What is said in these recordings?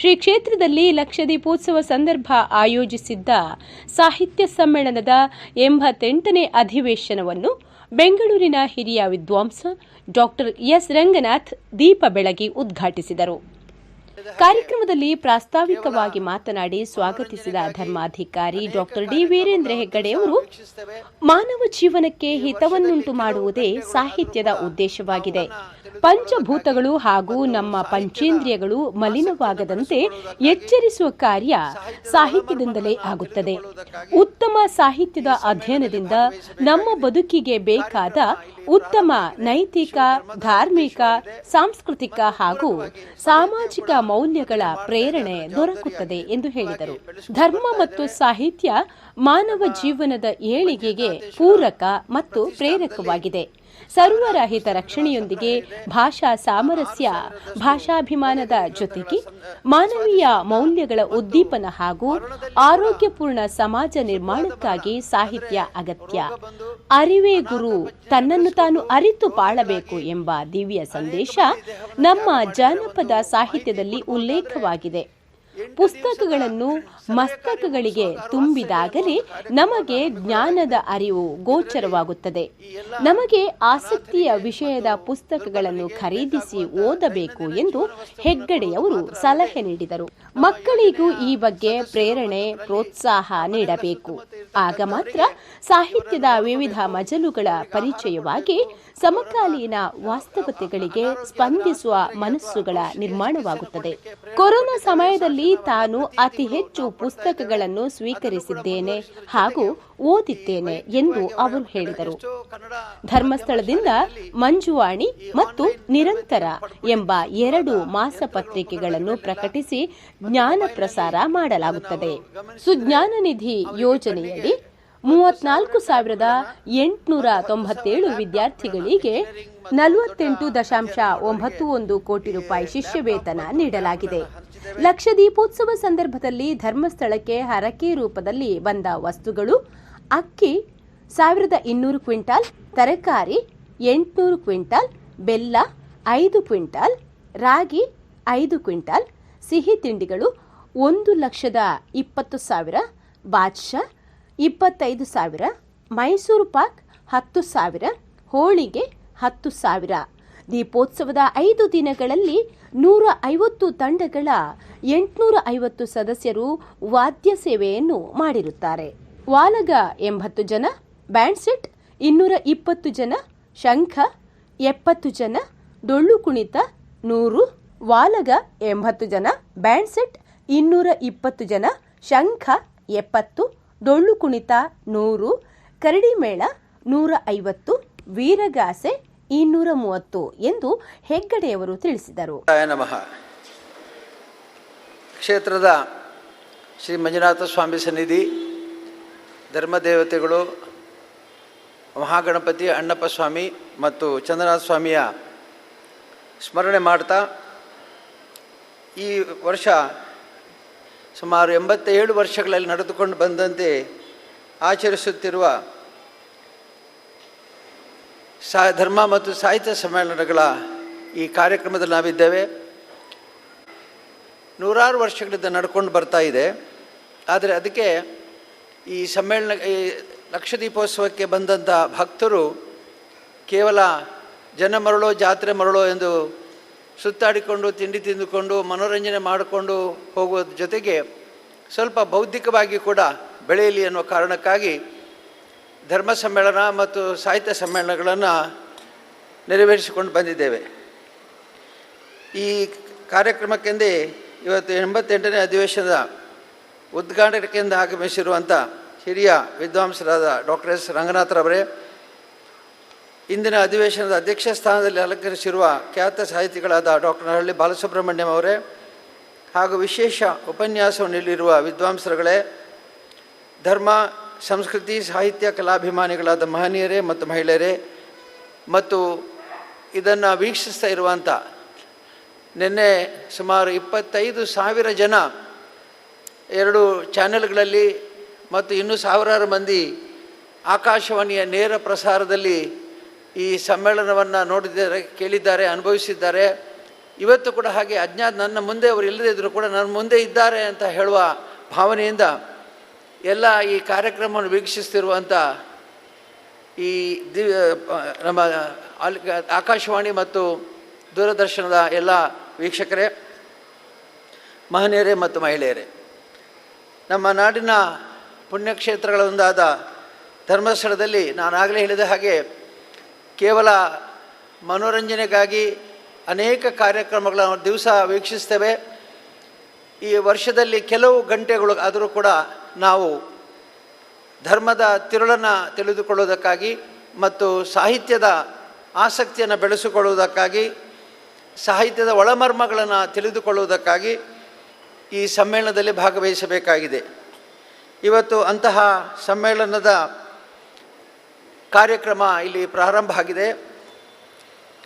ಶ್ರೀ ಕ್ಷೇತ್ರದಲ್ಲಿ ಲಕ್ಷದೀಪೋತ್ಸವ ಸಂದರ್ಭ ಆಯೋಜಿಸಿದ್ದ ಸಾಹಿತ್ಯ ಸಮ್ಮೇಳನದ 88ನೇ ಅಧಿವೇಶನವನ್ನು ಬೆಂಗಳೂರಿನ ಹಿರಿಯ ವಿದ್ವಾಂಸ ಡಾಕ್ಟರ್ ಎಸ್ ರಂಗನಾಥ್ ದೀಪ ಬೆಳಗಿ ಉದ್ಘಾಟಿಸಿದರು. ಕಾರ್ಯಕ್ರಮದಲ್ಲಿ ಪ್ರಾಸ್ತಾವಿಕವಾಗಿ ಮಾತನಾಡಿ ಸ್ವಾಗತಿಸಿದ ಧರ್ಮಾಧಿಕಾರಿ ಡಾಕ್ಟರ್ ಡಿ ವೀರೇಂದ್ರ ಹೆಗ್ಗಡೆಯವರು, ಮಾನವ ಜೀವನಕ್ಕೆ ಹಿತವನ್ನುಂಟು ಮಾಡುವುದೇ ಸಾಹಿತ್ಯದ ಉದ್ದೇಶವಾಗಿದೆ. ಪಂಚಭೂತಗಳು ಹಾಗೂ ನಮ್ಮ ಪಂಚೇಂದ್ರಿಯಗಳು ಮಲಿನವಾಗದಂತೆ ಎಚ್ಚರಿಸುವ ಕಾರ್ಯ ಸಾಹಿತ್ಯದಿಂದಲೇ ಆಗುತ್ತದೆ. ಉತ್ತಮ ಸಾಹಿತ್ಯದ ಅಧ್ಯಯನದಿಂದ ನಮ್ಮ ಬದುಕಿಗೆ ಬೇಕಾದ ಉತ್ತಮ ನೈತಿಕ, ಧಾರ್ಮಿಕ, ಸಾಂಸ್ಕೃತಿಕ ಹಾಗೂ ಸಾಮಾಜಿಕ ಮೌಲ್ಯಗಳ ಪ್ರೇರಣೆ ದೊರಕುತ್ತದೆ ಎಂದು ಹೇಳಿದರು. ಧರ್ಮ ಮತ್ತು ಸಾಹಿತ್ಯ ಮಾನವ ಜೀವನದ ಏಳಿಗೆಗೆ ಪೂರಕ ಮತ್ತು ಪ್ರೇರಕವಾಗಿದೆ. ಸರ್ವರ ಹಿತರಕ್ಷಣೆಯೊಂದಿಗೆ ಭಾಷಾ ಸಾಮರಸ್ಯ, ಭಾಷಾಭಿಮಾನದ ಜೊತೆಗೆ ಮಾನವೀಯ ಮೌಲ್ಯಗಳ ಉದ್ದೀಪನ ಹಾಗೂ ಆರೋಗ್ಯಪೂರ್ಣ ಸಮಾಜ ನಿರ್ಮಾಣಕ್ಕಾಗಿ ಸಾಹಿತ್ಯ ಅಗತ್ಯ. ಅರಿವೇ ಗುರು, ತನ್ನನ್ನು ತಾನು ಅರಿತು ಬಾಳಬೇಕು ಎಂಬ ದಿವ್ಯ ಸಂದೇಶ ನಮ್ಮ ಜಾನಪದ ಸಾಹಿತ್ಯದಲ್ಲಿ ಉಲ್ಲೇಖವಾಗಿದೆ. ಪುಸ್ತಕಗಳನ್ನು ಮಸ್ತಕಗಳಿಗೆ ತುಂಬಿದಾಗಲೇ ನಮಗೆ ಜ್ಞಾನದ ಅರಿವು ಗೋಚರವಾಗುತ್ತದೆ. ನಮಗೆ ಆಸಕ್ತಿಯ ವಿಷಯದ ಪುಸ್ತಕಗಳನ್ನು ಖರೀದಿಸಿ ಓದಬೇಕು ಎಂದು ಹೆಗ್ಗಡೆಯವರು ಸಲಹೆ ನೀಡಿದರು. ಮಕ್ಕಳಿಗೂ ಈ ಬಗ್ಗೆ ಪ್ರೇರಣೆ, ಪ್ರೋತ್ಸಾಹ ನೀಡಬೇಕು. ಆಗ ಮಾತ್ರ ಸಾಹಿತ್ಯದ ವಿವಿಧ ಮಜಲುಗಳ ಪರಿಚಯವಾಗಿ ಸಮಕಾಲೀನ ವಾಸ್ತವತೆಗಳಿಗೆ ಸ್ಪಂದಿಸುವ ಮನಸ್ಸುಗಳ ನಿರ್ಮಾಣವಾಗುತ್ತದೆ. ಕೊರೋನಾ ಸಮಯದಲ್ಲಿ ತಾನು ಅತಿ ಹೆಚ್ಚು ಪುಸ್ತಕಗಳನ್ನು ಸ್ವೀಕರಿಸಿದ್ದೇನೆ ಹಾಗೂ ಓದಿದ್ದೇನೆ ಎಂದು ಅವರು ಹೇಳಿದರು. ಧರ್ಮಸ್ಥಳದಿಂದ ಮಂಜುವಾಣಿ ಮತ್ತು ನಿರಂತರ ಎಂಬ 2 ಮಾಸಪತ್ರಿಕೆಗಳನ್ನು ಪ್ರಕಟಿಸಿ ಜ್ಞಾನ ಪ್ರಸಾರ ಮಾಡಲಾಗುತ್ತದೆ. ಸುಜ್ಞಾನ ನಿಧಿ ಯೋಜನೆಯಡಿ 34,897 ವಿದ್ಯಾರ್ಥಿಗಳಿಗೆ 48.91 ಕೋಟಿ ರೂಪಾಯಿ ಶಿಷ್ಯ ವೇತನ ನೀಡಲಾಗಿದೆ. ಲಕ್ಷದೀಪೋತ್ಸವ ಸಂದರ್ಭದಲ್ಲಿ ಧರ್ಮಸ್ಥಳಕ್ಕೆ ಹರಕೆ ರೂಪದಲ್ಲಿ ಬಂದ ವಸ್ತುಗಳು: ಅಕ್ಕಿ 1,200 ಕ್ವಿಂಟಾಲ್, ತರಕಾರಿ 800 ಕ್ವಿಂಟಾಲ್, ಬೆಲ್ಲ 5 ಕ್ವಿಂಟಾಲ್, ರಾಗಿ 5 ಕ್ವಿಂಟಾಲ್, ಸಿಹಿ ತಿಂಡಿಗಳು 1,20,000, ಬಾದ್ಶಾ 25,000, ಮೈಸೂರು ಪಾಕ್ 10,000, ಹೋಳಿಗೆ 10,000. ದೀಪೋತ್ಸವದ 5 ದಿನಗಳಲ್ಲಿ 150 ತಂಡಗಳ 850 ಸದಸ್ಯರು ವಾದ್ಯ ಸೇವೆಯನ್ನು ಮಾಡಿರುತ್ತಾರೆ. ವಾಲಗ 80 ಜನ, ಬ್ಯಾಂಡ್ ಸೆಟ್ 220 ಜನ, ಶಂಖ 70 ಜನ, ಡೊಳ್ಳು ಕುಣಿತ 100. ವಾಲಗ 80 ಜನ, ಬ್ಯಾಂಡ್ ಸೆಟ್ 220 ಜನ, ಶಂಖ 70, ಡೊಳ್ಳು ಕುಣಿತ 100, ಕರಡಿ ಮೇಳ 150, ವೀರಗಾಸೆ 230 ಎಂದು ಹೆಗ್ಗಡೆಯವರು ತಿಳಿಸಿದರು. ನಮಃ. ಕ್ಷೇತ್ರದ ಶ್ರೀ ಮಂಜುನಾಥ ಸ್ವಾಮಿ ಸನ್ನಿಧಿ, ಧರ್ಮದೇವತೆಗಳು, ಮಹಾಗಣಪತಿ ಅಣ್ಣಪ್ಪ ಸ್ವಾಮಿ ಮತ್ತು ಚಂದ್ರನಾಥ ಸ್ವಾಮಿಯ ಸ್ಮರಣೆ ಮಾಡ್ತಾ, ಈ ವರ್ಷ ಸುಮಾರು 87 ವರ್ಷಗಳಲ್ಲಿ ನಡೆದುಕೊಂಡು ಬಂದಂತೆ ಆಚರಿಸುತ್ತಿರುವ ಧರ್ಮ ಮತ್ತು ಸಾಹಿತ್ಯ ಸಮ್ಮೇಳನಗಳ ಈ ಕಾರ್ಯಕ್ರಮದಲ್ಲಿ ನಾವಿದ್ದೇವೆ. 100 ವರ್ಷಗಳಿಂದ ನಡ್ಕೊಂಡು ಬರ್ತಾ ಇದೆ. ಆದರೆ ಅದಕ್ಕೆ ಈ ಸಮ್ಮೇಳನ, ಈ ಲಕ್ಷದೀಪೋತ್ಸವಕ್ಕೆ ಬಂದಂಥ ಭಕ್ತರು ಕೇವಲ ಜನ ಮರಳೋ ಜಾತ್ರೆ ಮರಳೋ ಎಂದು ಸುತ್ತಾಡಿಕೊಂಡು ತಿಂಡಿ ತಿಂದುಕೊಂಡು ಮನೋರಂಜನೆ ಮಾಡಿಕೊಂಡು ಹೋಗೋದ್ರ ಜೊತೆಗೆ ಸ್ವಲ್ಪ ಬೌದ್ಧಿಕವಾಗಿ ಕೂಡ ಬೆಳೆಯಲಿ ಅನ್ನೋ ಕಾರಣಕ್ಕಾಗಿ ಧರ್ಮ ಸಮ್ಮೇಳನ ಮತ್ತು ಸಾಹಿತ್ಯ ಸಮ್ಮೇಳನಗಳನ್ನು ನೆರವೇರಿಸಿಕೊಂಡು ಬಂದಿದ್ದೇವೆ. ಈ ಕಾರ್ಯಕ್ರಮಕ್ಕೆಂದೇ ಇವತ್ತು 88ನೇ ಅಧಿವೇಶನದ ಉದ್ಘಾಟನೆಯಿಂದ ಆಗಮಿಸಿರುವಂಥ ಹಿರಿಯ ವಿದ್ವಾಂಸರಾದ ಡಾಕ್ಟರ್ ಎಸ್ ರಂಗನಾಥರವರೇ, ಇಂದಿನ ಅಧಿವೇಶನದ ಅಧ್ಯಕ್ಷ ಸ್ಥಾನದಲ್ಲಿ ಅಲಂಕರಿಸಿರುವ ಖ್ಯಾತ ಸಾಹಿತಿಗಳಾದ ಡಾಕ್ಟರ್ ಹಳ್ಳಿ ಬಾಲಸುಬ್ರಹ್ಮಣ್ಯಂ ಅವರೇ, ಹಾಗೂ ವಿಶೇಷ ಉಪನ್ಯಾಸವನ್ನು ನೀಡಿರುವ ವಿದ್ವಾಂಸರುಗಳೇ, ಧರ್ಮ, ಸಂಸ್ಕೃತಿ, ಸಾಹಿತ್ಯ, ಕಲಾಭಿಮಾನಿಗಳಾದ ಮಹನೀಯರೇ ಮತ್ತು ಮಹಿಳೆಯರೇ, ಮತ್ತು ಇದನ್ನು ವೀಕ್ಷಿಸ್ತಾ ಇರುವಂಥ ನಿನ್ನೆ ಸುಮಾರು 25,000 ಜನ 2 ಚಾನೆಲ್ಗಳಲ್ಲಿ ಮತ್ತು ಇನ್ನೂ ಸಾವಿರಾರು ಮಂದಿ ಆಕಾಶವಾಣಿಯ ನೇರ ಪ್ರಸಾರದಲ್ಲಿ ಈ ಸಮ್ಮೇಳನವನ್ನು ನೋಡಿದ್ದಾರೆ, ಕೇಳಿದ್ದಾರೆ, ಅನುಭವಿಸಿದ್ದಾರೆ. ಇವತ್ತು ಕೂಡ ಹಾಗೆ ಅಜ್ಞಾತ ನನ್ನ ಮುಂದೆ ಅವರು ಇಲ್ಲದೇ ಇದ್ದರೂ ಕೂಡ ನನ್ನ ಮುಂದೆ ಇದ್ದಾರೆ ಅಂತ ಹೇಳುವ ಭಾವನೆಯಿಂದ ಎಲ್ಲ ಈ ಕಾರ್ಯಕ್ರಮವನ್ನು ವೀಕ್ಷಿಸ್ತಿರುವಂಥ ಈ ನಮ್ಮ ಆಕಾಶವಾಣಿ ಮತ್ತು ದೂರದರ್ಶನದ ಎಲ್ಲ ವೀಕ್ಷಕರೇ, ಮಹನೀಯರೇ ಮತ್ತು ಮಹಿಳೆಯರೇ, ನಮ್ಮ ನಾಡಿನ ಪುಣ್ಯಕ್ಷೇತ್ರಗಳ ಒಂದಾದ ಧರ್ಮಸ್ಥಳದಲ್ಲಿ ನಾನಾಗಲೇ ಹೇಳಿದ ಹಾಗೆ ಕೇವಲ ಮನೋರಂಜನೆಗಾಗಿ ಅನೇಕ ಕಾರ್ಯಕ್ರಮಗಳನ್ನು ದಿವಸ ವೀಕ್ಷಿಸ್ತೇವೆ. ಈ ವರ್ಷದಲ್ಲಿ ಕೆಲವು ಗಂಟೆಗಳು ಆದರೂ ಕೂಡ ನಾವು ಧರ್ಮದ ತಿರುಳನ್ನು ತಿಳಿದುಕೊಳ್ಳುವುದಕ್ಕಾಗಿ ಮತ್ತು ಸಾಹಿತ್ಯದ ಆಸಕ್ತಿಯನ್ನು ಬೆಳೆಸಿಕೊಳ್ಳುವುದಕ್ಕಾಗಿ, ಸಾಹಿತ್ಯದ ಒಳಮರ್ಮಗಳನ್ನು ತಿಳಿದುಕೊಳ್ಳುವುದಕ್ಕಾಗಿ ಈ ಸಮ್ಮೇಳನದಲ್ಲಿ ಭಾಗವಹಿಸಬೇಕಾಗಿದೆ. ಇವತ್ತು ಅಂತಹ ಸಮ್ಮೇಳನದ ಕಾರ್ಯಕ್ರಮ ಇಲ್ಲಿ ಪ್ರಾರಂಭ ಆಗಿದೆ.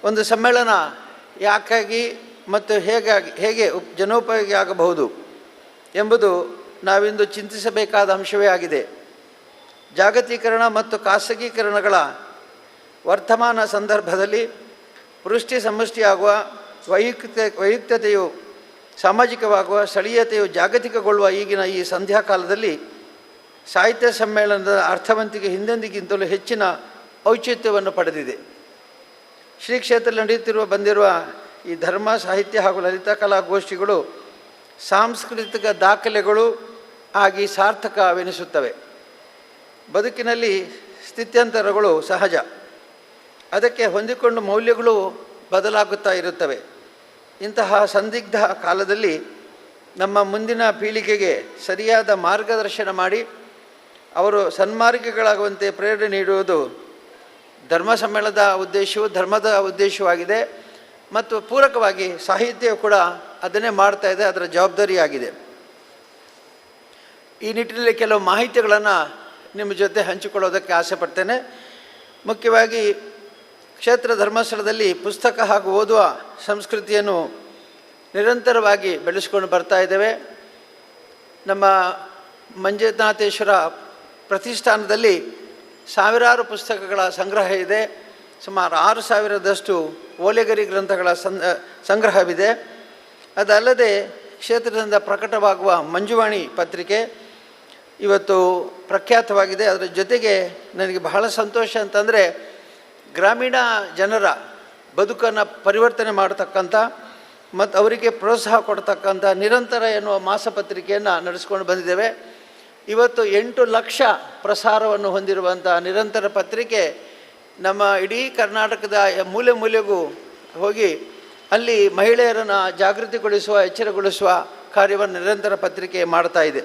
ಒಂದು ಸಮ್ಮೇಳನ ಯಾಕಾಗಿ ಮತ್ತು ಹೇಗೆ ಜನೋಪಯೋಗಿ ಆಗಬಹುದು ಎಂಬುದು ನಾವಿಂದು ಚಿಂತಿಸಬೇಕಾದ ಅಂಶವೇ ಆಗಿದೆ. ಜಾಗತೀಕರಣ ಮತ್ತು ಖಾಸಗೀಕರಣಗಳ ವರ್ತಮಾನ ಸಂದರ್ಭದಲ್ಲಿ ವೃಷ್ಟಿ ಸಮಷ್ಟಿಯಾಗುವ, ವೈಯಕ್ತಿಕತೆಯು ಸಾಮಾಜಿಕವಾಗುವ, ಸ್ಥಳೀಯತೆಯು ಜಾಗತಿಕಗೊಳ್ಳುವ ಈಗಿನ ಈ ಸಂಧ್ಯಾಕಾಲದಲ್ಲಿ ಸಾಹಿತ್ಯ ಸಮ್ಮೇಳನದ ಅರ್ಥವಂತಿಕೆ ಹಿಂದೆಂದಿಗಿಂತಲೂ ಹೆಚ್ಚಿನ ಔಚಿತ್ಯವನ್ನು ಪಡೆದಿದೆ. ಶ್ರೀ ಕ್ಷೇತ್ರದಲ್ಲಿ ಬಂದಿರುವ ಈ ಧರ್ಮ, ಸಾಹಿತ್ಯ ಹಾಗೂ ಲಲಿತಾ ಕಲಾಗೋಷ್ಠಿಗಳು ಸಾಂಸ್ಕೃತಿಕ ದಾಖಲೆಗಳು ಆಗಿ ಸಾರ್ಥಕವೆನಿಸುತ್ತವೆ. ಬದುಕಿನಲ್ಲಿ ಸ್ಥಿತ್ಯಂತರಗಳು ಸಹಜ, ಅದಕ್ಕೆ ಹೊಂದಿಕೊಂಡು ಮೌಲ್ಯಗಳು ಬದಲಾಗುತ್ತಾ ಇರುತ್ತವೆ. ಇಂತಹ ಸಂದಿಗ್ಧ ಕಾಲದಲ್ಲಿ ನಮ್ಮ ಮುಂದಿನ ಪೀಳಿಗೆಗೆ ಸರಿಯಾದ ಮಾರ್ಗದರ್ಶನ ಮಾಡಿ ಅವರು ಸನ್ಮಾರ್ಗಿಗಳಾಗುವಂತೆ ಪ್ರೇರಣೆ ನೀಡುವುದು ಧರ್ಮ ಸಮ್ಮೇಳನದ ಉದ್ದೇಶವು, ಧರ್ಮದ ಉದ್ದೇಶವಾಗಿದೆ. ಮತ್ತು ಪೂರಕವಾಗಿ ಸಾಹಿತ್ಯ ಕೂಡ ಅದನ್ನೇ ಮಾಡ್ತಾ ಇದೆ, ಅದರ ಜವಾಬ್ದಾರಿಯಾಗಿದೆ. ಈ ನಿಟ್ಟಿನಲ್ಲಿ ಕೆಲವು ಮಾಹಿತಿಗಳನ್ನು ನಿಮ್ಮ ಜೊತೆ ಹಂಚಿಕೊಳ್ಳೋದಕ್ಕೆ ಆಸೆ ಪಡ್ತೇನೆ. ಮುಖ್ಯವಾಗಿ ಕ್ಷೇತ್ರ ಧರ್ಮಸ್ಥಳದಲ್ಲಿ ಪುಸ್ತಕ ಹಾಗೂ ಓದುವ ಸಂಸ್ಕೃತಿಯನ್ನು ನಿರಂತರವಾಗಿ ಬೆಳೆಸಿಕೊಂಡು ಬರ್ತಾ ಇದ್ದೇವೆ. ನಮ್ಮ ಮಂಜುನಾಥೇಶ್ವರ ಪ್ರತಿಷ್ಠಾನದಲ್ಲಿ ಸಾವಿರಾರು ಪುಸ್ತಕಗಳ ಸಂಗ್ರಹ ಇದೆ. ಸುಮಾರು 6,000ದಷ್ಟು ಓಲೆಗರಿ ಗ್ರಂಥಗಳ ಸಂಗ್ರಹವಿದೆ. ಅದಲ್ಲದೆ ಕ್ಷೇತ್ರದಿಂದ ಪ್ರಕಟವಾಗುವ ಮಂಜುವಾಣಿ ಪತ್ರಿಕೆ ಇವತ್ತು ಪ್ರಖ್ಯಾತವಾಗಿದೆ. ಅದರ ಜೊತೆಗೆ ನನಗೆ ಬಹಳ ಸಂತೋಷ ಅಂತಂದರೆ ಗ್ರಾಮೀಣ ಜನರ ಬದುಕನ್ನು ಪರಿವರ್ತನೆ ಮಾಡತಕ್ಕಂಥ ಮತ್ತು ಅವರಿಗೆ ಪ್ರೋತ್ಸಾಹ ಕೊಡ್ತಕ್ಕಂಥ ನಿರಂತರ ಎನ್ನುವ ಮಾಸಪತ್ರಿಕೆಯನ್ನು ನಡೆಸ್ಕೊಂಡು ಬಂದಿದ್ದೇವೆ. ಇವತ್ತು 8 ಲಕ್ಷ ಪ್ರಸಾರವನ್ನು ಹೊಂದಿರುವಂಥ ನಿರಂತರ ಪತ್ರಿಕೆ ನಮ್ಮ ಇಡೀ ಕರ್ನಾಟಕದ ಮೂಲೆ ಮೂಲೆಗೂ ಹೋಗಿ ಅಲ್ಲಿ ಮಹಿಳೆಯರನ್ನು ಜಾಗೃತಿಗೊಳಿಸುವ, ಎಚ್ಚರಗೊಳಿಸುವ ಕಾರ್ಯವನ್ನು ನಿರಂತರ ಪತ್ರಿಕೆ ಮಾಡ್ತಾ ಇದೆ.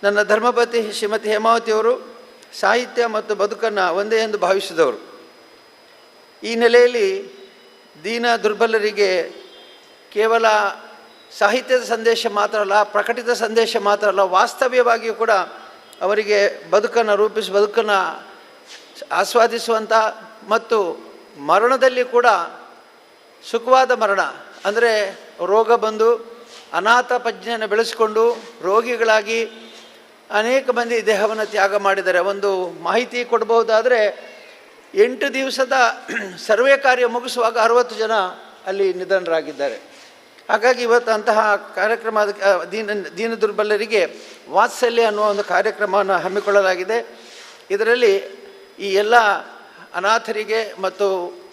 ನನ್ನ ಧರ್ಮಪತಿ ಶ್ರೀಮತಿ ಹೇಮಾವತಿಯವರು ಸಾಹಿತ್ಯ ಮತ್ತು ಬದುಕನ್ನು ಒಂದೇ ಎಂದು ಭಾವಿಸಿದವರು. ಈ ನೆಲೆಯಲ್ಲಿ ದೀನ ದುರ್ಬಲರಿಗೆ ಕೇವಲ ಸಾಹಿತ್ಯದ ಸಂದೇಶ ಮಾತ್ರ ಅಲ್ಲ, ಪ್ರಕಟಿತ ಸಂದೇಶ ಮಾತ್ರ ಅಲ್ಲ, ವಾಸ್ತವ್ಯವಾಗಿಯೂ ಕೂಡ ಅವರಿಗೆ ಬದುಕನ್ನು ಬದುಕನ್ನು ಆಸ್ವಾದಿಸುವಂಥ ಮತ್ತು ಮರಣದಲ್ಲಿ ಕೂಡ ಸುಖವಾದ ಮರಣ, ಅಂದರೆ ರೋಗ ಬಂದು ಅನಾಥ ಪ್ರಜ್ಞೆಯನ್ನು ಬೆಳೆಸಿಕೊಂಡು ರೋಗಿಗಳಾಗಿ ಅನೇಕ ಮಂದಿ ದೇಹವನ್ನು ತ್ಯಾಗ ಮಾಡಿದ್ದಾರೆ. ಒಂದು ಮಾಹಿತಿ ಕೊಡಬಹುದಾದರೆ 8 ದಿವಸದ ಸರ್ವೆ ಕಾರ್ಯ ಮುಗಿಸುವಾಗ 60 ಜನ ಅಲ್ಲಿ ನಿಧನರಾಗಿದ್ದಾರೆ. ಹಾಗಾಗಿ ಇವತ್ತು ಅಂತಹ ಕಾರ್ಯಕ್ರಮ ದೀನ ದುರ್ಬಲರಿಗೆ ವಾತ್ಸಲ್ಯ ಅನ್ನುವ ಒಂದು ಕಾರ್ಯಕ್ರಮವನ್ನು ಹಮ್ಮಿಕೊಳ್ಳಲಾಗಿದೆ. ಇದರಲ್ಲಿ ಈ ಎಲ್ಲ ಅನಾಥರಿಗೆ ಮತ್ತು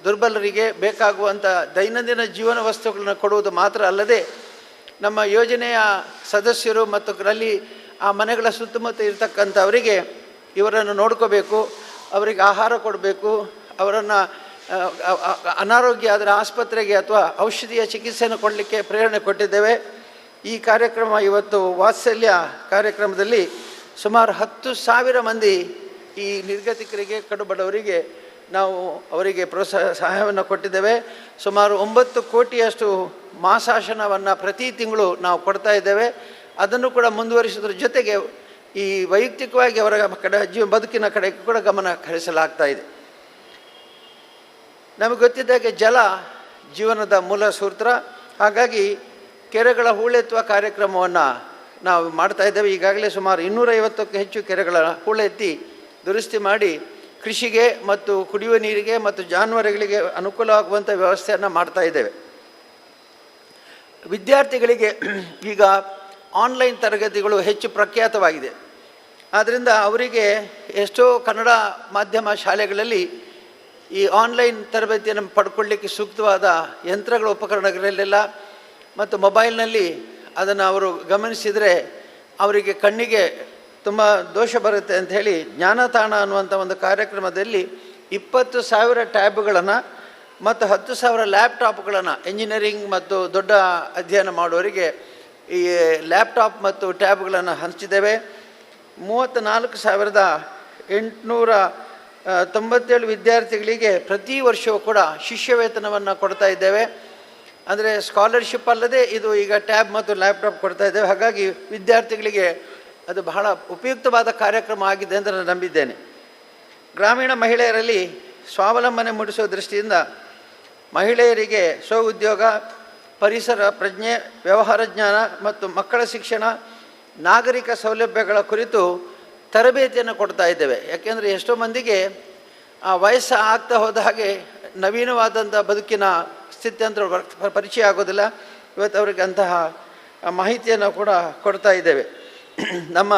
ದುರ್ಬಲರಿಗೆ ಬೇಕಾಗುವಂಥ ದೈನಂದಿನ ಜೀವನ ವಸ್ತುಗಳನ್ನು ಕೊಡುವುದು ಮಾತ್ರ ಅಲ್ಲದೆ ನಮ್ಮ ಯೋಜನೆಯ ಸದಸ್ಯರು ಮತ್ತು ಅಲ್ಲಿ ಆ ಮನೆಗಳ ಸುತ್ತಮುತ್ತ ಇರತಕ್ಕಂಥವರಿಗೆ ಇವರನ್ನು ನೋಡ್ಕೋಬೇಕು, ಅವರಿಗೆ ಆಹಾರ ಕೊಡಬೇಕು, ಅವರನ್ನು ಅನಾರೋಗ್ಯ ಆದರೆ ಆಸ್ಪತ್ರೆಗೆ ಅಥವಾ ಔಷಧಿಯ ಚಿಕಿತ್ಸೆಯನ್ನು ಕೊಡಲಿಕ್ಕೆ ಪ್ರೇರಣೆ ಕೊಟ್ಟಿದ್ದೇವೆ. ಈ ಕಾರ್ಯಕ್ರಮ ಇವತ್ತು ವಾತ್ಸಲ್ಯ ಕಾರ್ಯಕ್ರಮದಲ್ಲಿ ಸುಮಾರು 10,000 ಮಂದಿ ಈ ನಿರ್ಗತಿಕರಿಗೆ, ಕಡುಬಡವರಿಗೆ ನಾವು ಅವರಿಗೆ ಸಹಾಯವನ್ನು ಕೊಟ್ಟಿದ್ದೇವೆ. ಸುಮಾರು 9 ಕೋಟಿಯಷ್ಟು ಮಾಸಾಶನವನ್ನು ಪ್ರತಿ ತಿಂಗಳು ನಾವು ಕೊಡ್ತಾ ಇದ್ದೇವೆ. ಅದನ್ನು ಕೂಡ ಮುಂದುವರಿಸೋದ್ರ ಜೊತೆಗೆ ಈ ವೈಯಕ್ತಿಕವಾಗಿ ಅವರ ಬದುಕಿನ ಕಡೆಗೆ ಕೂಡ ಗಮನ ಹರಿಸಲಾಗ್ತಾ ಇದೆ. ನಮಗೆ ಗೊತ್ತಿದ್ದಾಗೆ ಜಲ ಜೀವನದ ಮೂಲ ಸೂತ್ರ. ಹಾಗಾಗಿ ಕೆರೆಗಳ ಹೂಳೆತ್ತುವ ಕಾರ್ಯಕ್ರಮವನ್ನು ನಾವು ಮಾಡ್ತಾ ಇದ್ದೇವೆ. ಈಗಾಗಲೇ ಸುಮಾರು 250ಕ್ಕೂ ಹೆಚ್ಚು ಕೆರೆಗಳ ಹೂಳೆತ್ತಿ ದುರಸ್ತಿ ಮಾಡಿ ಕೃಷಿಗೆ ಮತ್ತು ಕುಡಿಯುವ ನೀರಿಗೆ ಮತ್ತು ಜಾನುವಾರುಗಳಿಗೆ ಅನುಕೂಲವಾಗುವಂಥ ವ್ಯವಸ್ಥೆಯನ್ನು ಮಾಡ್ತಾ ಇದ್ದೇವೆ. ವಿದ್ಯಾರ್ಥಿಗಳಿಗೆ ಈಗ ಆನ್ಲೈನ್ ತರಗತಿಗಳು ಹೆಚ್ಚು ಪ್ರಖ್ಯಾತವಾಗಿದೆ. ಆದ್ದರಿಂದ ಅವರಿಗೆ ಎಷ್ಟೋ ಕನ್ನಡ ಮಾಧ್ಯಮ ಶಾಲೆಗಳಲ್ಲಿ ಈ ಆನ್ಲೈನ್ ತರಬೇತಿಯನ್ನು ಪಡ್ಕೊಳ್ಳಿಕ್ಕೆ ಸೂಕ್ತವಾದ ಯಂತ್ರಗಳ ಉಪಕರಣಗಳಿರಲಿಲ್ಲ ಮತ್ತು ಮೊಬೈಲ್ನಲ್ಲಿ ಅದನ್ನು ಅವರು ಗಮನಿಸಿದರೆ ಅವರಿಗೆ ಕಣ್ಣಿಗೆ ತುಂಬ ದೋಷ ಬರುತ್ತೆ ಅಂಥೇಳಿ ಜ್ಞಾನತಾಣ ಅನ್ನುವಂಥ ಒಂದು ಕಾರ್ಯಕ್ರಮದಲ್ಲಿ 20,000 ಟ್ಯಾಬ್ಗಳನ್ನು ಮತ್ತು 10,000 ಲ್ಯಾಪ್ಟಾಪ್ಗಳನ್ನು ಎಂಜಿನಿಯರಿಂಗ್ ಮತ್ತು ದೊಡ್ಡ ಅಧ್ಯಯನ ಮಾಡುವವರಿಗೆ ಈ ಲ್ಯಾಪ್ಟಾಪ್ ಮತ್ತು ಟ್ಯಾಬ್ಗಳನ್ನು ಹಂಚಿದ್ದೇವೆ. 34,897 ವಿದ್ಯಾರ್ಥಿಗಳಿಗೆ ಪ್ರತಿ ವರ್ಷವೂ ಕೂಡ ಶಿಷ್ಯ ವೇತನವನ್ನು ಕೊಡ್ತಾ ಇದ್ದೇವೆ. ಅಂದರೆ ಸ್ಕಾಲರ್ಶಿಪ್ ಅಲ್ಲದೆ ಇದು ಈಗ ಟ್ಯಾಬ್ ಮತ್ತು ಲ್ಯಾಪ್ಟಾಪ್ ಕೊಡ್ತಾ ಇದ್ದೇವೆ. ಹಾಗಾಗಿ ವಿದ್ಯಾರ್ಥಿಗಳಿಗೆ ಅದು ಬಹಳ ಉಪಯುಕ್ತವಾದ ಕಾರ್ಯಕ್ರಮ ಆಗಿದೆ ಅಂತ ನಾನು ನಂಬಿದ್ದೇನೆ. ಗ್ರಾಮೀಣ ಮಹಿಳೆಯರಲ್ಲಿ ಸ್ವಾವಲಂಬನೆ ಮೂಡಿಸುವ ದೃಷ್ಟಿಯಿಂದ ಮಹಿಳೆಯರಿಗೆ ಸ್ವಉದ್ಯೋಗ, ಪರಿಸರ ಪ್ರಜ್ಞೆ, ವ್ಯವಹಾರ ಜ್ಞಾನ ಮತ್ತು ಮಕ್ಕಳ ಶಿಕ್ಷಣ, ನಾಗರಿಕ ಸೌಲಭ್ಯಗಳ ಕುರಿತು ತರಬೇತಿಯನ್ನು ಕೊಡ್ತಾ ಇದ್ದೇವೆ. ಯಾಕೆಂದರೆ ಎಷ್ಟೋ ಮಂದಿಗೆ ಆ ವಯಸ್ಸು ಆಗ್ತಾ ಹೋದ ಹಾಗೆ ನವೀನವಾದಂಥ ಬದುಕಿನ ಸ್ಥಿತ್ಯಂತರ ಪರಿಚಯ ಆಗೋದಿಲ್ಲ. ಇವತ್ತು ಅವರಿಗೆ ಅಂತಹ ಮಾಹಿತಿಯನ್ನು ಕೂಡ ಕೊಡ್ತಾ ಇದ್ದೇವೆ. ನಮ್ಮ